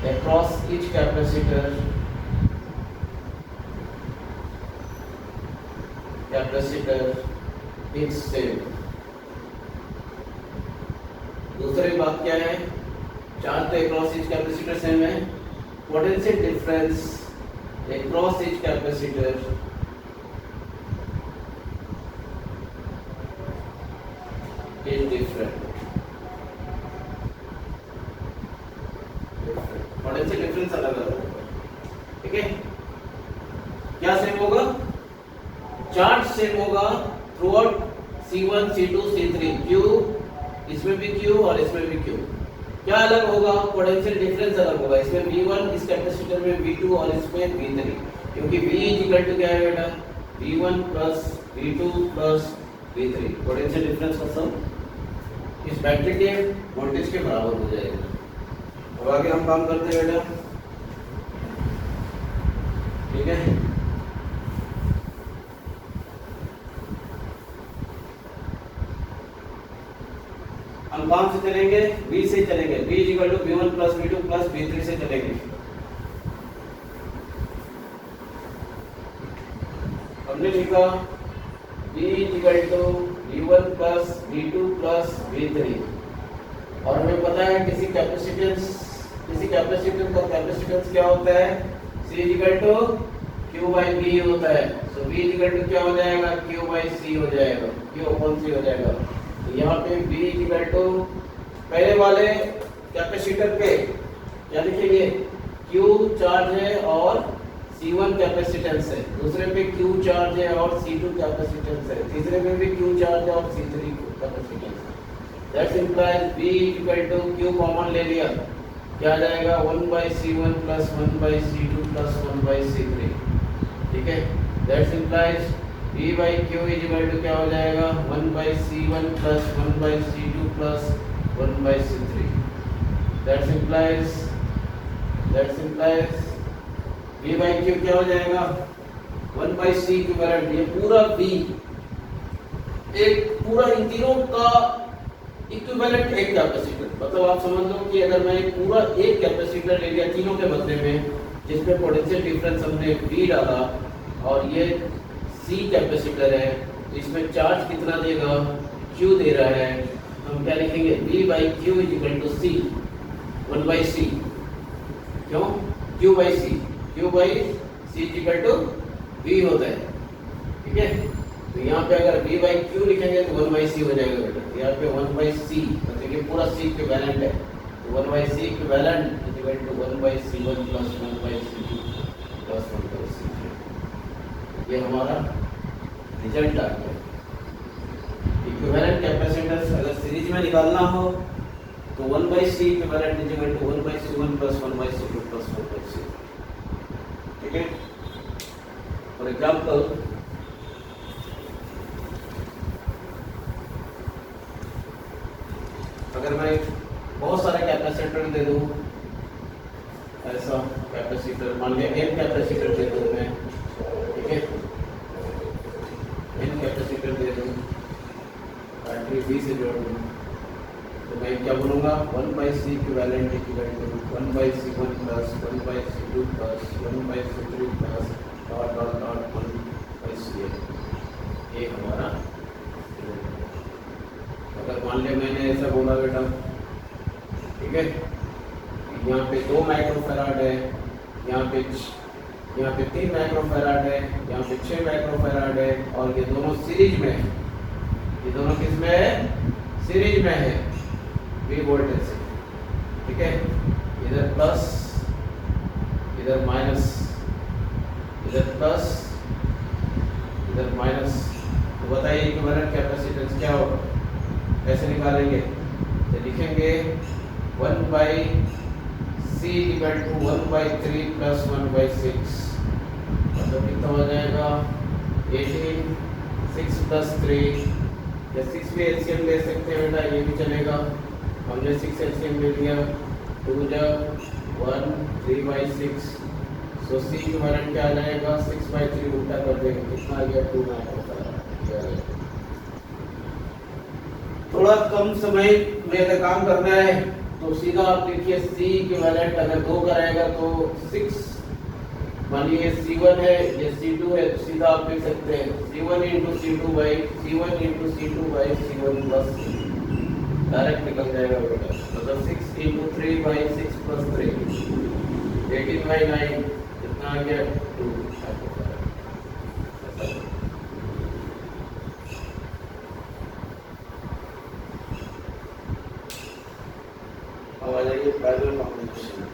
[SPEAKER 1] across each capacitor is same। दूसरी बात क्या है, चार्ज तो across each capacitor सेम है, potential difference across each capacitor is different। Potential difference अलग अलग होगा, ठीक है। क्या सेम होगा, चार्ज सेम होगा through out C1, C2, C3, Q, इसमें भी Q और इसमें भी Q। क्या अलग होगा, पोटेंशियल डिफरेंस अलग होगा, इसमें V1 इस कैपेसिटर में V2 और इसमें V3, क्योंकि V इक्वल टू क्या है बेटा, V1 plus V2 plus V3। Potential difference का सम इस बैटरी के वोल्टेज के बराबर हो जाएगा। अब आगे हम काम करते हैं बेटा, ठीक है। हम कौन से चलेंगे, V से चलेंगे, V equal to V1 plus V2 plus V3 से चलेंगे। हमने लिखा V equal to V1 plus V2 plus V3, और हमें पता है किसी कैपेसिटेंस का कैपेसिटेंस क्या होता है, C equal to Q by B होता है। सो V इक्वल टू क्या हो जाएगा, Q बाई C हो जाएगा, Q अपॉन C हो जाएगा। तो यहाँ पे V इक्वल टू पहले वाले कैपेसिटर पे क्या लिखेंगे, Q चार्ज है और C1 कैपेसिटेंस है, दूसरे पे Q चार्ज है और C2 कैपेसिटेंस है, तीसरे पे भी Q चार्ज है और C3 कैपेसिटेंस है। That's implies V equal to Q common ले लिया, क्या आ जाएगा 1/C1 plus 1/C2 plus 1/C3, ठीक है। That's implies V by Q is equal to क्या हो जाएगा 1/C1 plus 1/C2 plus 1/C3। That's implies V by Q क्या हो जाएगा 1/C इक्विवेलेंट, ये पूरा V एक पूरा इन तीनों का इक्विवेलेंट एक कैपेसिटर, मतलब आप समझ लो कि अगर मैं पूरा एक कैपेसिटर ले लिया तीनों के बदले में, जिसमें पोटेंशियल डिफरेंस हमने V डाला और ये C कैपेसिटर है, इसमें चार्ज कितना देगा Q दे रहा है, हम क्या लिखेंगे V by Q is equal to C 1/C, क्यों Q by C is equal to V होता है, ठीक है। तो यहाँ पे अगर V by Q लिखेंगे तो 1/C हो जाएगा बेटा, यहाँ पे 1/C मतलब ये पूरा C इक्विवेलेंट है, तो 1/C equivalent is equal to 1/C1 plus 1/C2 plus 1/C3। ये हमारा रिजल्ट आ गया। इक्विवेलेंट कैपेसिटेंस अगर सीरीज में निकालना हो तो 1/C equivalent is equal to 1/C1 plus 1/C2 plus 1/C3, ठीक है। फॉर एग्जांपल अगर मैं बहुत सारे कैपेसिटर दे दूं, ऐसा कैपेसिटर मान लिया n कैपेसिटर दे दूं मैं, ठीक है, n कैपेसिटर दे दूं, बैटरी B से जोड़ दूं, तो मैं क्या बोलूँगा 1/C equivalent equal to 1/C1 plus 1/C2 plus 1/C3 plus dot dot dot 1/Cn, ये हमारा। अगर मान लिया मैंने ऐसा बोला बेटा, ठीक है, यहाँ पे 2 माइक्रोफैराड है, यहाँ पे 3 माइक्रोफैराड है, यहाँ पे 6 माइक्रोफैराड है, और ये दोनों सीरीज में है, ये दोनों किस में है सीरीज में है V वोल्टेज से, ठीक है। इधर प्लस इधर माइनस, इधर प्लस इधर माइनस, तो बताइए इक्विवेलेंट कैपेसिटेंस क्या होगा, कैसे निकालेंगे, तो लिखेंगे 1/C इक्वल टू 1/3 प्लस 1/6, मतलब कितना हो जाएगा 18, 6 प्लस 3, या 6 भी एलसीएम ले सकते हैं बेटा, ये भी चलेगा, हमने 6 एलसीएम ले लिया, 2 जब 1 3/6, सो C इक्विवेलेंट क्या आ जाएगा 6/3 उल्टा कर देंगे, कितना आ गया 2 माइक्रोफैराड। थोड़ा कम समय में अगर काम करना है तो सीधा आप लिखिए C इक्विवेलेंट, अगर 2 कराएगा तो 6, मानिए C1 है ये C2 है, तो सीधा आप लिख सकते हैं C1 into C2 by C1 into C2 by C1 plus C, direct निकल जाएगा बेटा, मतलब 6 इंटू 3 बाई 6 प्लस 3, 18/9 कितना आ गया 2। अब आ जाइए पैरेलल कॉम्बिनेशन,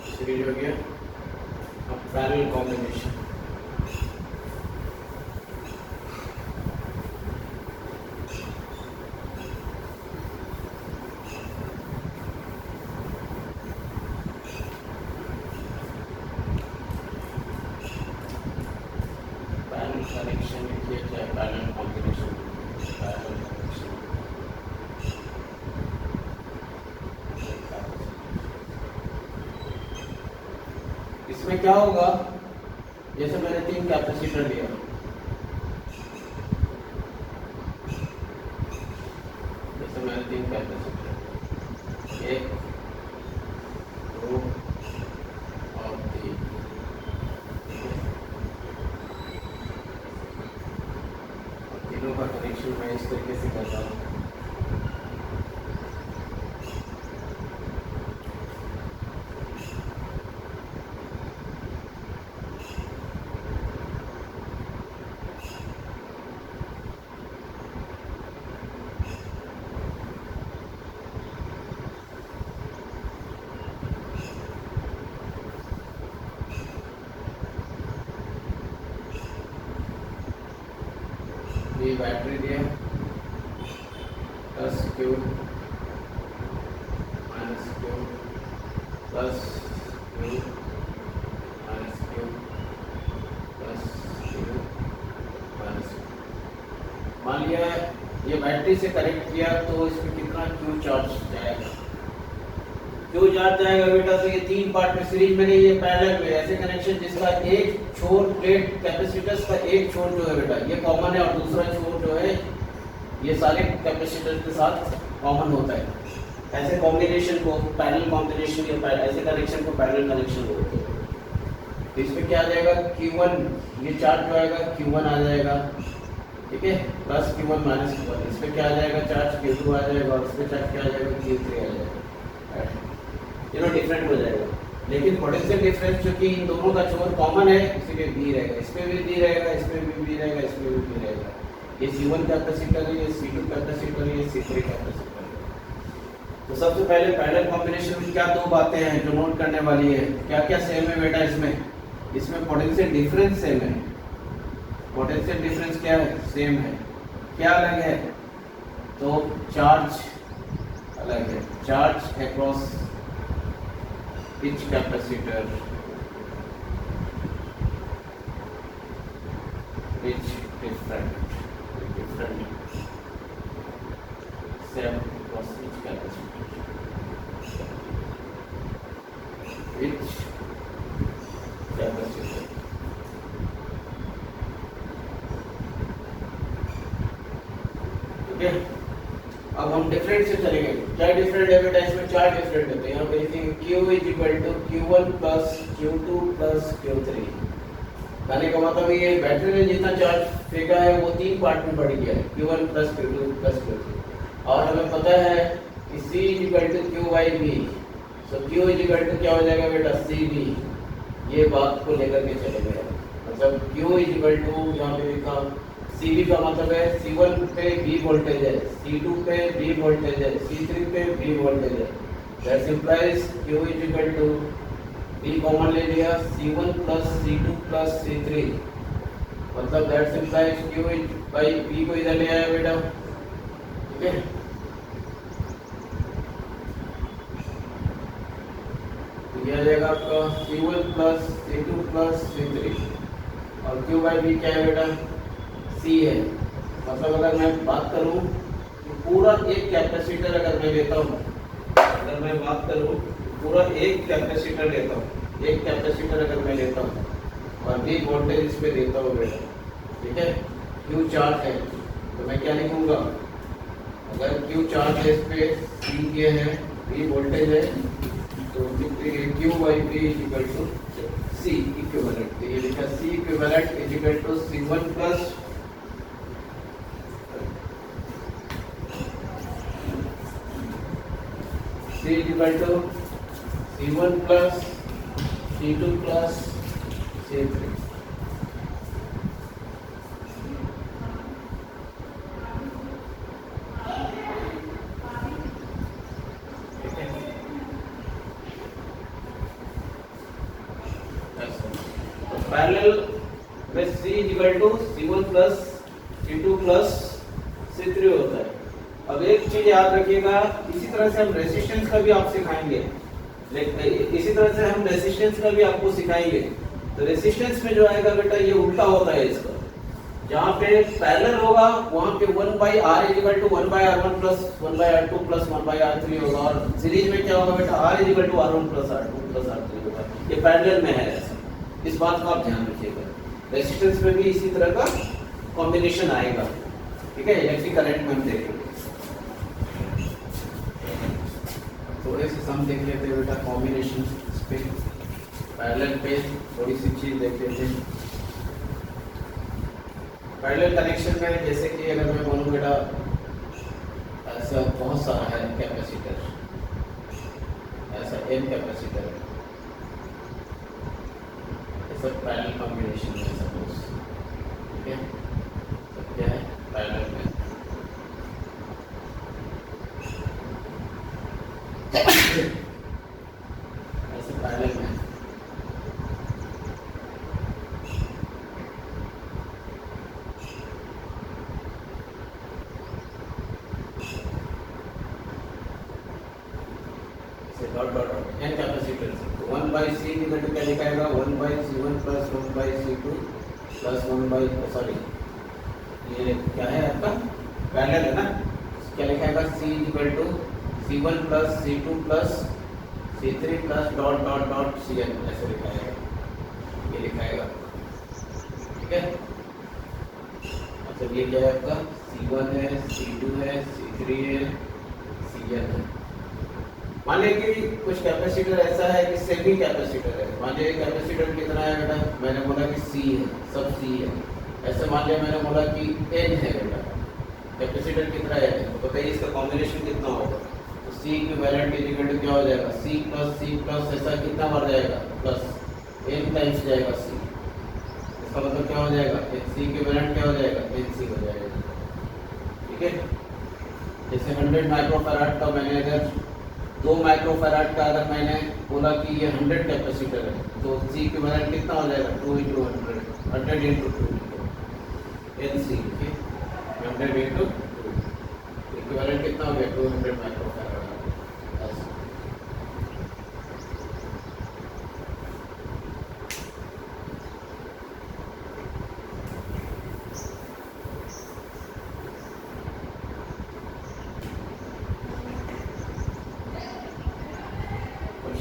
[SPEAKER 1] सीरीज हो गया, अब पैरेलल कॉम्बिनेशन। पैरेलल कनेक्शन लिखिए, क्या पैरेलल कॉम्बिनेशन, पैरेलल कनेक्शन। इसमें क्या होगा, जैसे मैंने 3 कैपेसिटर लिया, जैसे मैंने 3 कैपेसिटर, 1 2 और 3, तीनों का कनेक्शन मैं इस तरीके से करता हूँ, ये बैटरी दिया plus Q minus Q plus Q minus Q plus Q minus. मान लिया ये बैटरी से कनेक्ट किया तो इसमें कितना क्यू चार्ज जाएगा? क्यू चार्ज जाएगा बेटा तो ये तीन पार्ट में सीरीज में नहीं, ये पैरेलल में ऐसे कनेक्शन जिसका एक छोर प्लेट कैपेसिटर्स का एक छोर जो है बेटा ये कॉमन है और दूसरा छोर जो है ये सारे कैपेसिटर के साथ कॉमन होता है। ऐसे कॉम्बिनेशन को पैरेलल कॉम्बिनेशन या ऐसे कनेक्शन को पैरेलल कनेक्शन बोलते हैं। तो इसमें क्या आ जाएगा Q1, ये चार्ज जो आएगा Q1 आ जाएगा, ठीक है, प्लस Q1 माइनस Q1। इसमें क्या आ जाएगा चार्ज Q2 आ जाएगा और इसमें चार्ज क्या आ जाएगा Q3 आ जाएगा। ये नो डिफरेंट हो जाएगा, लेकिन पोटेंशियल डिफरेंस जो कि इन दोनों का छोर कॉमन है इसीलिए B रहेगा, इसमें भी B रहेगा, इसमें भी B रहेगा, इसमें भी B रहेगा। ये C1 कैपेसिटर है, ये C2 कैपेसिटर है, ये C3 कैपेसिटर है। तो सबसे पहले पैरेलल कॉम्बिनेशन में क्या दो बातें हैं जो नोट करने वाली है। क्या क्या सेम है बेटा इसमें पोटेंशियल डिफरेंस सेम है। पोटेंशियल डिफरेंस क्या है? सेम है। क्या अलग है? तो चार्ज अलग है। Charge across each capacitor each different same across each capacitor each capacitor। ठीक है, अब हम डिफरेंट से चलेंगे। क्या डिफरेंट है बेटा? इसमें चार डिफरेंट है। तो यहाँ पे लिखेंगे Q is equal to Q1 plus Q2 plus Q3। कहने का मतलब ये बैटरी ने जितना चार्ज फेंका है वो तीन पार्ट में बढ़ गया है, Q1 plus Q2 plus Q3। और हमें पता है कि C is equal to Q by V। So Q is equal to क्या हो जाएगा बेटा? CV। ये बात को लेकर के चले गए, मतलब Q इज इक्वल टू यहाँ पे लिखा CV का मतलब है C1 पे V वोल्टेज है, C2 पे V वोल्टेज है, C3 पे V वोल्टेज है। That implies Q is equal to V common ले लिया C1 plus C2 plus C3, मतलब that implies Q is by V को इधर ले आया बेटा, ठीक है। तो ये आ जाएगा आपका C1 plus C2 plus C3 और Q बाई V क्या है बेटा? C है। मतलब अगर मैं बात करूं कि पूरा एक कैपेसिटर अगर मैं लेता हूं, अगर मैं बात करूं पूरा एक कैपेसिटर लेता हूं, एक कैपेसिटर अगर मैं लेता हूं और V वोल्टेज इस पे देता हूं बेटा, ठीक है, Q चार्ज है तो मैं क्या लिखूंगा? अगर Q चार्ज है इस पे, C ये है, V वोल्टेज है, तो Q by V is equal to C equivalent. तो ये लिखा C equivalent is equal to C1 plus C equal to C1 plus C2 plus C3। Parallel में C equal to C1 plus C2 plus C3 होता है। अब एक चीज याद रखिएगा, इसी तरह से हम रेजिस्टेंस का भी आप सिखाएंगे, इसी तरह से हम रेजिस्टेंस का भी आपको सिखाएंगे। तो रेजिस्टेंस में जो आएगा बेटा ये उल्टा होता है इसका, जहाँ पे पैरेलल होगा वहाँ पे 1 by R is equal to 1 by R1 plus 1 by R2 plus 1 by R3 होगा, और सीरीज में क्या होगा बेटा? R is equal to R1 plus R2 plus R3 होगा। ये पैरेलल में है ऐसा, इस बात का आप ध्यान रखिएगा। रेजिस्टेंस में भी इसी तरह का कॉम्बिनेशन आएगा, ठीक है। इलेक्ट्रिक करंट में हम देखेंगे। थोड़े से सम देख लेते हैं बेटा, कॉम्बिनेशन पे पैरेलल पे थोड़ी सी चीज देख लेते हैं। पैरेलल कनेक्शन में जैसे कि अगर मैं बोलूँ बेटा ऐसा बहुत सारा है कैपेसिटर, ऐसा n कैपेसिटर है, ऐसा पैरेलल कॉम्बिनेशन है सपोज, ठीक है। तो क्या है पैरेलल में? ऐसे पैरेलल में इक्वल टू क्या लिखाएगा 1/c1 plus 1/c2 plus 1 sorry ये क्या है आपका पैरेलल है ना, क्या लिखाएगा c equal to c1 plus c2 plus c3 plus dot dot dot cn ऐसे लिखाएगा, ये लिखाएगा। ठीक है, मतलब ये क्या है आपका c1 है, c2 है, c3 है, cn है। मान लीजिए कि कुछ कैपेसिटर ऐसा है कि सेमी कैपेसिटर है, मान लीजिए कैपेसिटर कितना है बेटा, मैंने बोला कि C है, सब C है। ऐसे मान लिया मैंने बोला कि N है बेटा, कैपेसिटर कितना है तो बताइए इसका कॉम्बिनेशन कितना होगा। तो C इक्विवेलेंट इक्वल क्या हो जाएगा, C प्लस ऐसा कितना बार जाएगा प्लस N टाइम्स जाएगा C, इसका मतलब क्या हो जाएगा C इक्विवेलेंट क्या हो जाएगा NC हो जाएगा। ठीक है, जैसे 100 माइक्रोफैराड का मैंने अगर 2 माइक्रोफैराड का अगर मैंने बोला कि ये 100 कैपेसिटर है तो C इक्विवेलेंट कितना हो जाएगा 2 × 100 100 × 2 NC। 100 × 2 इक्विवेलेंट कितना हो गया 200 माइक्रोफैराड।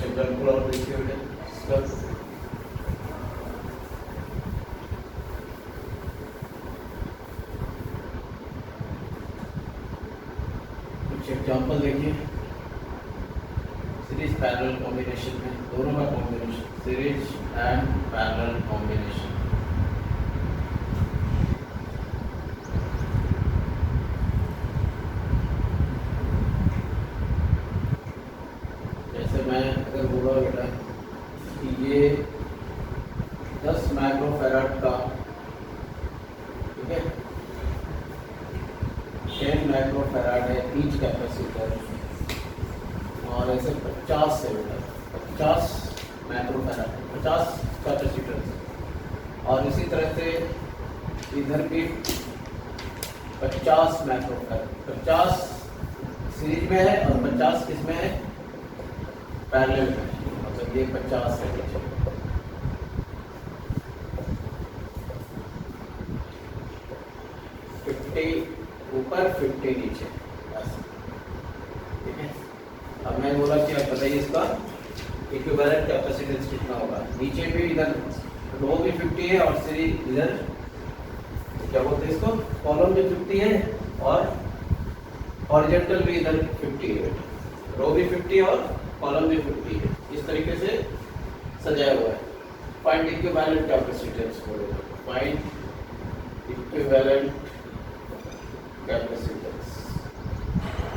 [SPEAKER 1] एग्जाम्पल और देखिए बेटा, कुछ एग्जाम्पल देखिए सीरीज पैरेलल कॉम्बिनेशन में, दोनों का combination series and parallel combination. जैसे मैं अगर बोला बेटा कि ये 10 माइक्रोफैराड का, ठीक है 10 माइक्रोफैराड है ईच कैपेसिटर, और ऐसे 50 है बेटा 50 माइक्रोफैराड 50 कैपेसिटर, और इसी तरह से इधर भी 50 माइक्रोफैराड, 50 सीरीज में है और 50 किसमें है पैरेलल में, मतलब ये 50 है बच्चे। ऊपर 50 नीचे, ठीक है। अब मैं बोला कि आप बताइए इसका इक्विवेलेंट कैपेसिटेंस कितना होगा। नीचे भी इधर रो भी 50 है और सीरीज इधर क्या बोलते हैं इसको कॉलम भी 50 है और हॉरिजॉन्टल भी इधर 50 है, रो भी 50 और कॉलम भी 50 है, इस तरीके से सजाया हुआ है। फाइंड इक्विवेलेंट कैपेसिटेंस बोलेगा, find equivalent capacitance.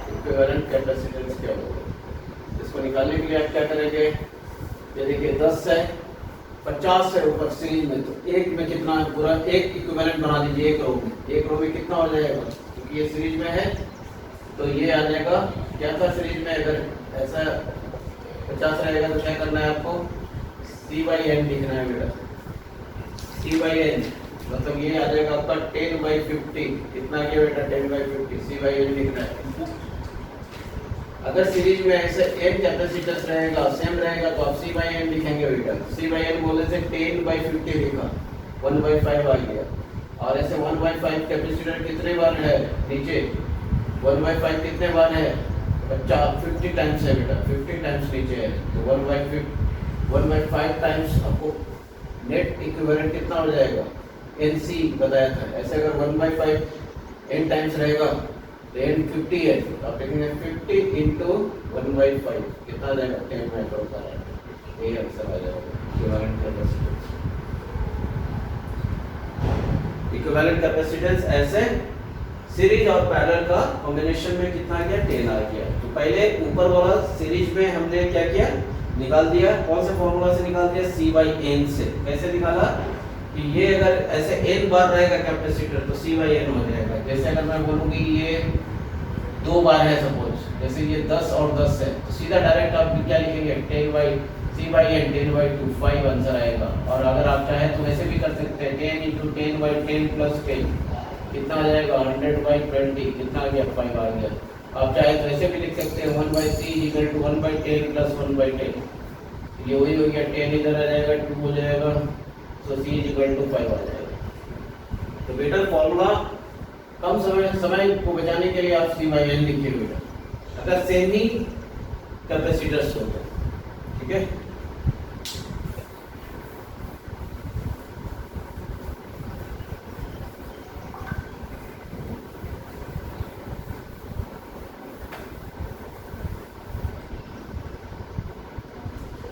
[SPEAKER 1] Equivalent capacitance क्या होगा, इसको निकालने के लिए आप क्या करेंगे, ये देखिए 10 है 50 है ऊपर सीरीज में, तो एक में कितना पूरा एक इक्विवेलेंट बना दीजिए एक रो में, एक रो में कितना हो जाएगा क्योंकि ये सीरीज में है तो ये आ जाएगा क्या था सीरीज में, अगर ऐसा 50 रहेगा तो क्या करना है आपको C/N लिखना है बेटा, C/N मतलब ये आ जाएगा आपका 10/50, कितना क्या बेटा 10/50 C/N लिखना है। अगर सीरीज में ऐसे n कैपेसिटर्स रहेगा सेम रहेगा तो आप C/N लिखेंगे बेटा, C/N बोले से 10/50 लिखा 1/5 आ गया, और ऐसे 1/5 कैपेसिटर कितने बार है नीचे 1/5 कितने बार है 50 टाइम्स है बेटा, 50 टाइम्स नीचे है तो 1/5 टाइम्स आपको नेट इक्विवेलेंट कितना हो जाएगा NC बताया था। ऐसे अगर 1/5 n टाइम्स रहेगा तो n 50 है तो आप लिखेंगे 50 इंटू 1/5 कितना आ जाएगा 10 माइक्रोफैराड, ये आंसर आ जाएगा इक्विवेलेंट कैपेसिटेंस। इक्विवेलेंट कैपेसिटेंस ऐसे सीरीज और पैरेलल का कॉम्बिनेशन में कितना गया 10 आ गया। तो पहले ऊपर वाला सीरीज में हमने क्या किया निकाल दिया, कौन से फॉर्मूला से निकाल दिया C/N से। कैसे निकाला कि ये अगर ऐसे n बार रहेगा कैपेसिटर तो C/N हो जाएगा। जैसे अगर मैं बोलूँ कि ये 2 बार है सपोज, जैसे ये 10 और 10 है तो सीधा डायरेक्ट आप क्या लिखेंगे C/N 10/2 5 आंसर आएगा। और अगर आप चाहें तो ऐसे भी कर सकते हैं 10 × 10/10 + 10 कितना आ जाएगा 100/20 कितना आ गया 5 आ गया। आप चाहे तो ऐसे भी लिख सकते हैं 1/c = 1/10 + 1/10 ये वही हो गया, 10 इधर आ जाएगा, 2 हो जाएगा, सो C = 5 आ जाएगा। तो बेटा फॉर्मूला कम समय को बचाने के लिए आप C/N लिखिए बेटा, अगर सेमी कैपेसिटर्स होते हैं, ठीक है।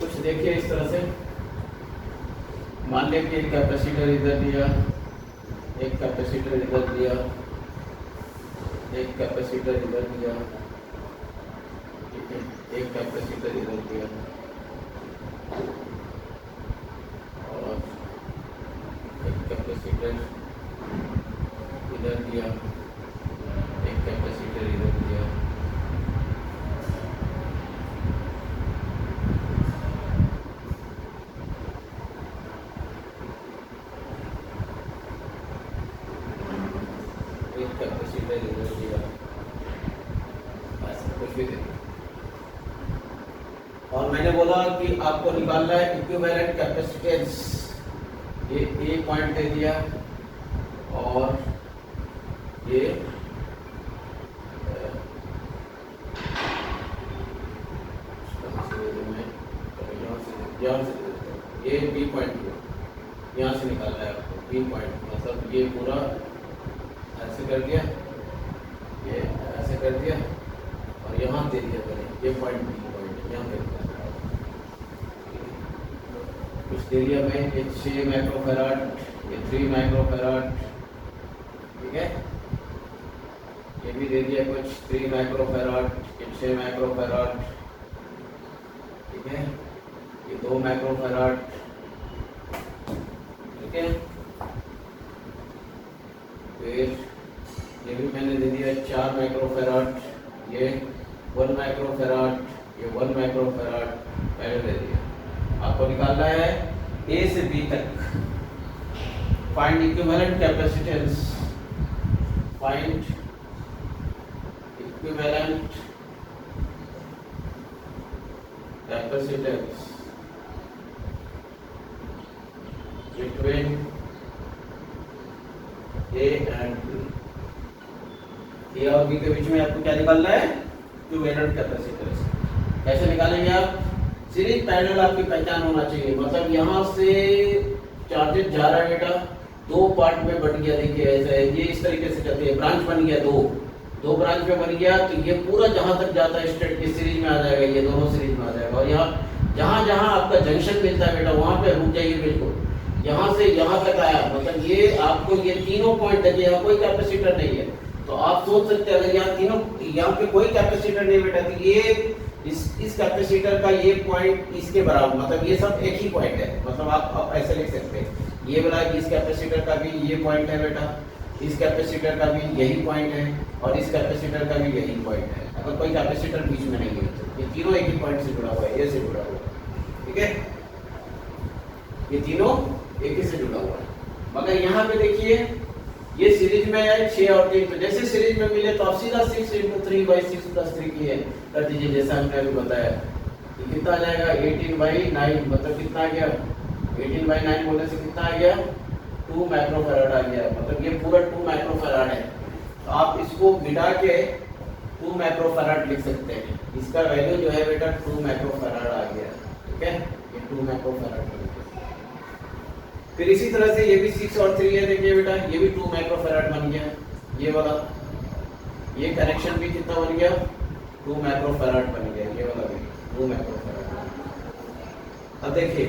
[SPEAKER 1] कुछ देखिए इस तरह से, मान लें कि एक कैपेसिटर इधर दिया, एक कैपेसिटर इधर दिया, एक कैपेसिटर इधर दिया, ठीक है, एक कैपेसिटर इधर दिया और एक कैपेसिटर इधर दिया, एक कैपेसिटर इधर दिया, एक कैपेसिटर इधर दिया, ऐसा कुछ भी देखिए। और मैंने बोला कि आपको निकालना है इक्विवेलेंट कैपेसिटेंस, ये A पॉइंट दे दिया और ये ये B पॉइंट यहाँ से निकालना है आपको, B पॉइंट मतलब ये पूरा ऐसे कर दिया, ये ऐसे कर दिया और यहाँ दे दिया पहले ये पॉइंट, B पॉइंट यहाँ पे कुछ दे दिया मैं, ये 6 माइक्रोफैराड, ये 3 माइक्रोफैराड, ठीक है, ये भी दे दिया कुछ 3 माइक्रोफैराड, ये 6 माइक्रोफैराड, ठीक है, ये 2 माइक्रोफैराड, ठीक है, फिर ये भी मैंने दे दिया 4 माइक्रोफैराड, ये 1 माइक्रोफैराड, ये 1 माइक्रोफैराड पहले दे दिया। आपको निकालना है A से B तक, find equivalent capacitance, find equivalent capacitance between A and B। A और B के बीच में आपको क्या निकालना है, इक्विवेलेंट कैपेसिटेंस। कैसे निकालेंगे आप, सीरीज पैरेलल आपकी पहचान होना चाहिए, मतलब यहाँ से चार्जेस जा रहा है बेटा, 2 पार्ट में बट गया, देखिए ऐसा है, ये इस तरीके से चलते हैं, ब्रांच बन गया, दो ब्रांच में बन गया, तो ये पूरा जहां तक जाता है स्ट्रेट की सीरीज में आ जाएगा, ये दोनों सीरीज में आ जाएगा। और यहाँ जहां जहां आपका जंक्शन मिलता है बेटा, वहां पे रुक जाइए बिल्कुल, यहाँ से यहाँ तक आया, मतलब ये आपको ये तीनों पॉइंट तक, यहाँ कोई कैपेसिटर नहीं है, तो आप सोच सकते हैं अगर यहाँ तीनों, यहाँ पे कोई कैपेसिटर नहीं बेटा, तो ये इस कैपेसिटर का ये पॉइंट इसके बराबर, मतलब ये सब एक ही पॉइंट है, मतलब आप ऐसे लिख सकते हैं, ये वाला इस कैपेसिटर का भी ये पॉइंट है बेटा, इस कैपेसिटर का भी यही पॉइंट है और इस कैपेसिटर का भी यही पॉइंट है, अगर कोई कैपेसिटर बीच में नहीं है, ये तीनों एक ही पॉइंट से जुड़ा हुआ है, ये से जुड़ा हुआ है, ठीक है, ये तीनों एक ही से जुड़ा हुआ है। मगर यहाँ पे देखिए ये सीरीज में है 6 और 3, तो जैसे सीरीज में मिले तो आप सीधा 6 × 3/6 + 3 की है कर दीजिए, जैसा हमने अभी बताया, तो कितना आ जाएगा 18/9, मतलब कितना आ गया, 18/9 बोलने से कितना आ गया, 2 माइक्रोफैराड आ गया, मतलब ये पूरा 2 माइक्रोफैराड है, तो आप इसको मिटा के 2 माइक्रोफैराड लिख सकते हैं, इसका वैल्यू जो है बेटा 2 माइक्रोफैराड आ गया, ठीक है, ये 2 माइक्रोफैराड। फिर इसी तरह से ये भी 6 और 3 है, देखिए बेटा ये भी 2 माइक्रोफैराड बन गया, ये वाला, ये कनेक्शन भी कितना बन गया, 2 माइक्रोफैराड बन गया, ये वाला भी 2 माइक्रोफैराड। अब देखिए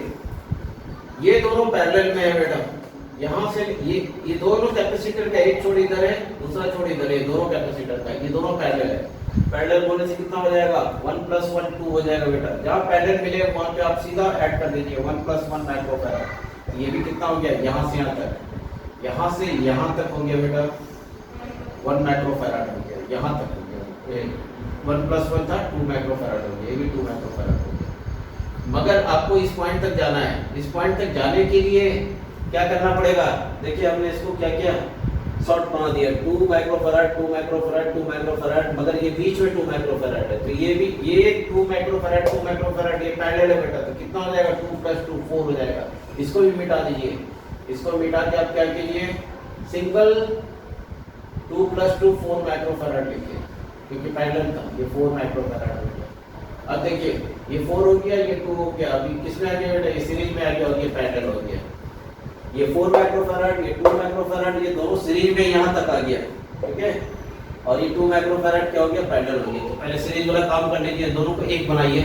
[SPEAKER 1] ये दोनों पैरेलल में है बेटा, यहाँ से ये दोनों कैपेसिटर का एक छोर इधर है, दूसरा छोर इधर है, दोनों कैपेसिटर का, ये दोनों पैरेलल है। पैरेलल बोलने से कितना हो जाएगा, 1 + 1 2 हो जाएगा बेटा, जहाँ पैरेलल मिले वहाँ पे आप सीधा ऐड कर दीजिए 1 + 1 माइक्रोफैराड। ये भी कितना हो गया, यहाँ से यहाँ तक, यहाँ से यहाँ तक हो गया बेटा 1 माइक्रोफैराड हो गया, यहाँ तक हो गया, 1 + 1 था 2 माइक्रोफैराड हो गया, ये भी 2 माइक्रोफैराड हो गया। मगर आपको इस पॉइंट तक जाना है, इस पॉइंट तक जाने के लिए क्या करना पड़ेगा, देखिए हमने इसको क्या किया, शॉर्ट बना दिया 2 माइक्रोफैराड 2 माइक्रोफैराड 2 माइक्रोफैराड, मगर ये बीच में 2 माइक्रोफैराड है, तो ये भी ये 2 माइक्रोफैराड 2 माइक्रोफैराड ये पैरेलल है बेटा, तो कितना हो जाएगा 2 + 2 4 हो जाएगा। इसको भी मिटा दीजिए, इसको मिटा के आप क्या कीजिए, सिंगल 2 + 2 4 माइक्रोफैराड लिखिए, क्योंकि पैरेलल था, ये 4 माइक्रोफैराड हो गया। अब देखिए ये 4 हो गया, ये 2 हो गया, अभी किसमें आ गया बेटा, ये सीरीज में आ गया और ये पैरेलल हो गया। ये 4 माइक्रोफैराड, ये 2 माइक्रोफैराड, ये दोनों सीरीज में यहाँ तक आ गया, ठीक है। और ये 2 माइक्रोफैराड क्या हो गया, पैरेलल हो गया। तो पहले सीरीज वाला काम कर लीजिए, दोनों को एक बनाइए।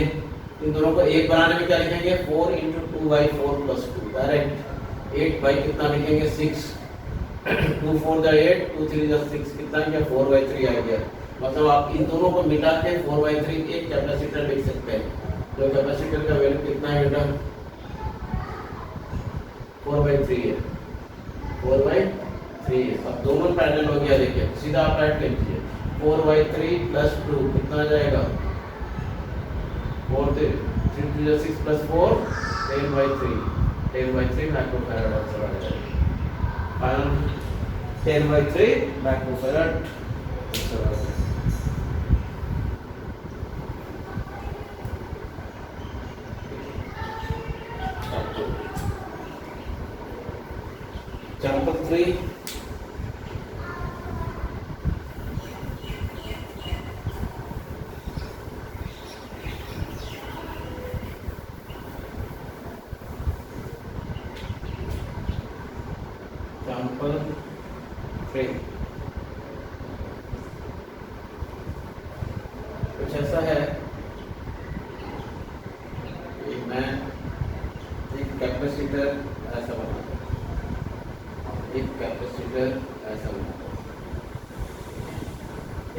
[SPEAKER 1] इन दोनों को एक बनाने में क्या लिखेंगे, 4 × 2/4 + 2 डायरेक्ट 8 बाई कितना लिखेंगे 6, 2 4 = 8, 2 3 = 6, कितना गया 4/3 आ गया। मतलब आप इन दोनों को मिटा के 4/3 एक कैपेसिटर लिख सकते हैं। तो कैपेसिटर का वैल्यू कितना है बेटा, 4/3 है, 4/3 है। अब दोनों पैरेलल हो गया, देखिए सीधा आप ऐड कर लीजिए, 4/3 + 2 कितना आ जाएगा, 4 3 3 = 6 + 4 10/3, 10/3 माइक्रोफैराड आंसर आ जाएगा। फाइनल 10/3 माइक्रोफैराड आंसर आ जाएगा। Example 3. Example 3. कुछ ऐसा है, मैं एक कैपेसिटर ऐसा बना, एक कैपेसिटर ऐसा बनाता हूं,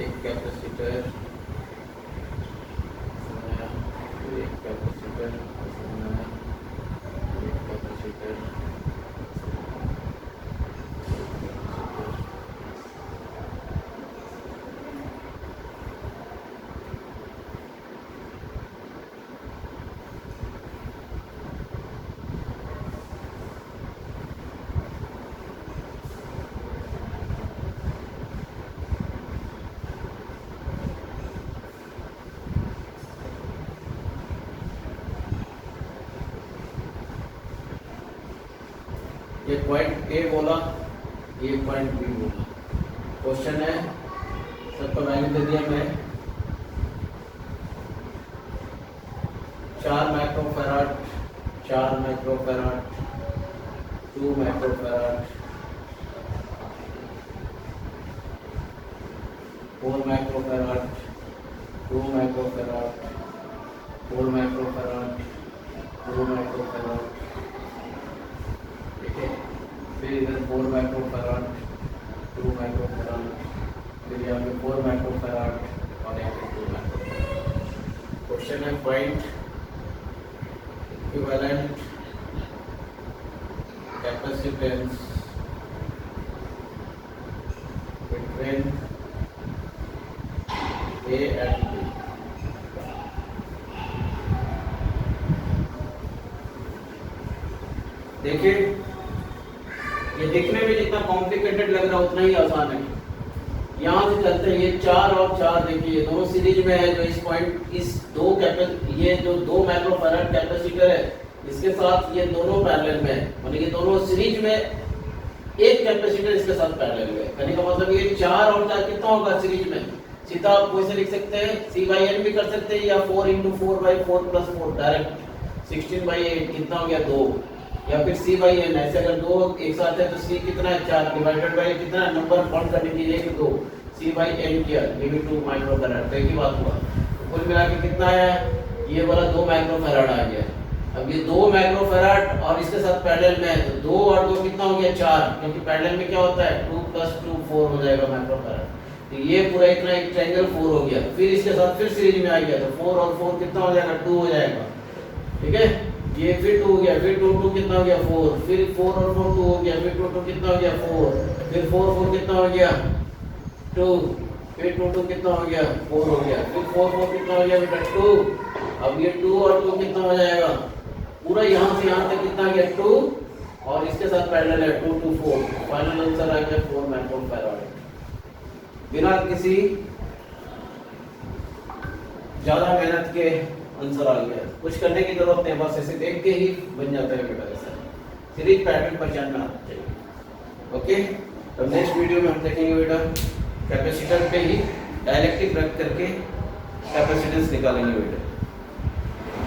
[SPEAKER 1] एक कैपेसिटर बनाया, एक कैपेसिटर ऐसा बनाया, एक कैपेसिटर, ये पॉइंट ए बोला, ये पॉइंट बी बोला। क्वेश्चन है, सबको वैल्यू दे दिया मैं, 4 microfarad, 4 microfarad, 2 microfarad, 4 microfarad, 2 microfarad, 4 microfarad, 2 microfarad, फिर इधर 4 माइक्रोफैराड, 2 माइक्रोफैराड, फिर यहाँ पे 4 माइक्रोफैराड और यहाँ पे 2 माइक्रोफैराड। क्वेश्चन है find equivalent capacitance between A and B। देखिए ये दिखने में जितना कॉम्प्लिकेटेड लग रहा है उतना ही आसान है। यहाँ से चलते हैं, ये 4 और 4 देखिए दोनों सीरीज में है, जो इस पॉइंट इस ये जो 2 माइक्रोफैराड कैपेसिटर है इसके साथ ये दोनों पैरेलल में है, मतलब ये दोनों सीरीज में, एक कैपेसिटर इसके साथ पैरेलल में है। कहने का मतलब ये 4 और 4 कितना होगा सीरीज में, सीधा आप वैसे लिख सकते हैं, C/N भी कर सकते हैं या 4 × 4/4 + 4 डायरेक्ट 16/8 कितना हो गया 2, या फिर C/N, ऐसे अगर दो एक साथ है तो C कितना है 4 डिवाइडेड बाय कितना नंबर काउंट करने के लिए 2, C/N किया, ये भी 2 माइक्रोफैराड, एक ही बात हुआ। तो कुल मिला के कितना है, ये वाला 2 माइक्रोफैराड आ गया। अब ये 2 माइक्रोफैराड और इसके साथ पैरेलल में है, तो 2 और 2 कितना हो गया 4, क्योंकि पैरेलल में क्या होता है 2 + 2 4 हो जाएगा माइक्रोफैराड। तो ये पूरा इतना एक ट्रायंगल 4 हो गया, फिर इसके साथ फिर सीरीज में आ गया, तो 4 और 4 कितना हो जाएगा 2 हो जाएगा, ठीक है। ये फिर 2 हो गया, फिर 2 2 कितना हो गया 4, फिर 4 और 4 2 हो गया, फिर 2 2 कितना हो गया 4, फिर 4 4 कितना हो गया 2, फिर 2 2 कितना हो गया 4 हो गया, फिर 4 4 कितना हो गया बेटा 2। अब ये 2 और 2 कितना हो जाएगा, पूरा यहाँ से यहाँ तक कितना गया 2 और इसके साथ पैरेलल है 2 to 4, फाइनल आंसर आ गया 4 माइक्रोफैराड। बिना किसी ज्यादा मेहनत के आंसर आ गया, कुछ करने की जरूरत नहीं, बस ऐसे देख के ही बन जाता है बेटा। ऐसा सीरीज पैटर्न पहचान में आना चाहिए। ओके, तो नेक्स्ट वीडियो में हम देखेंगे बेटा कैपेसिटर पे ही डायलेक्ट्रिक रख करके कैपेसिटेंस निकालेंगे बेटा।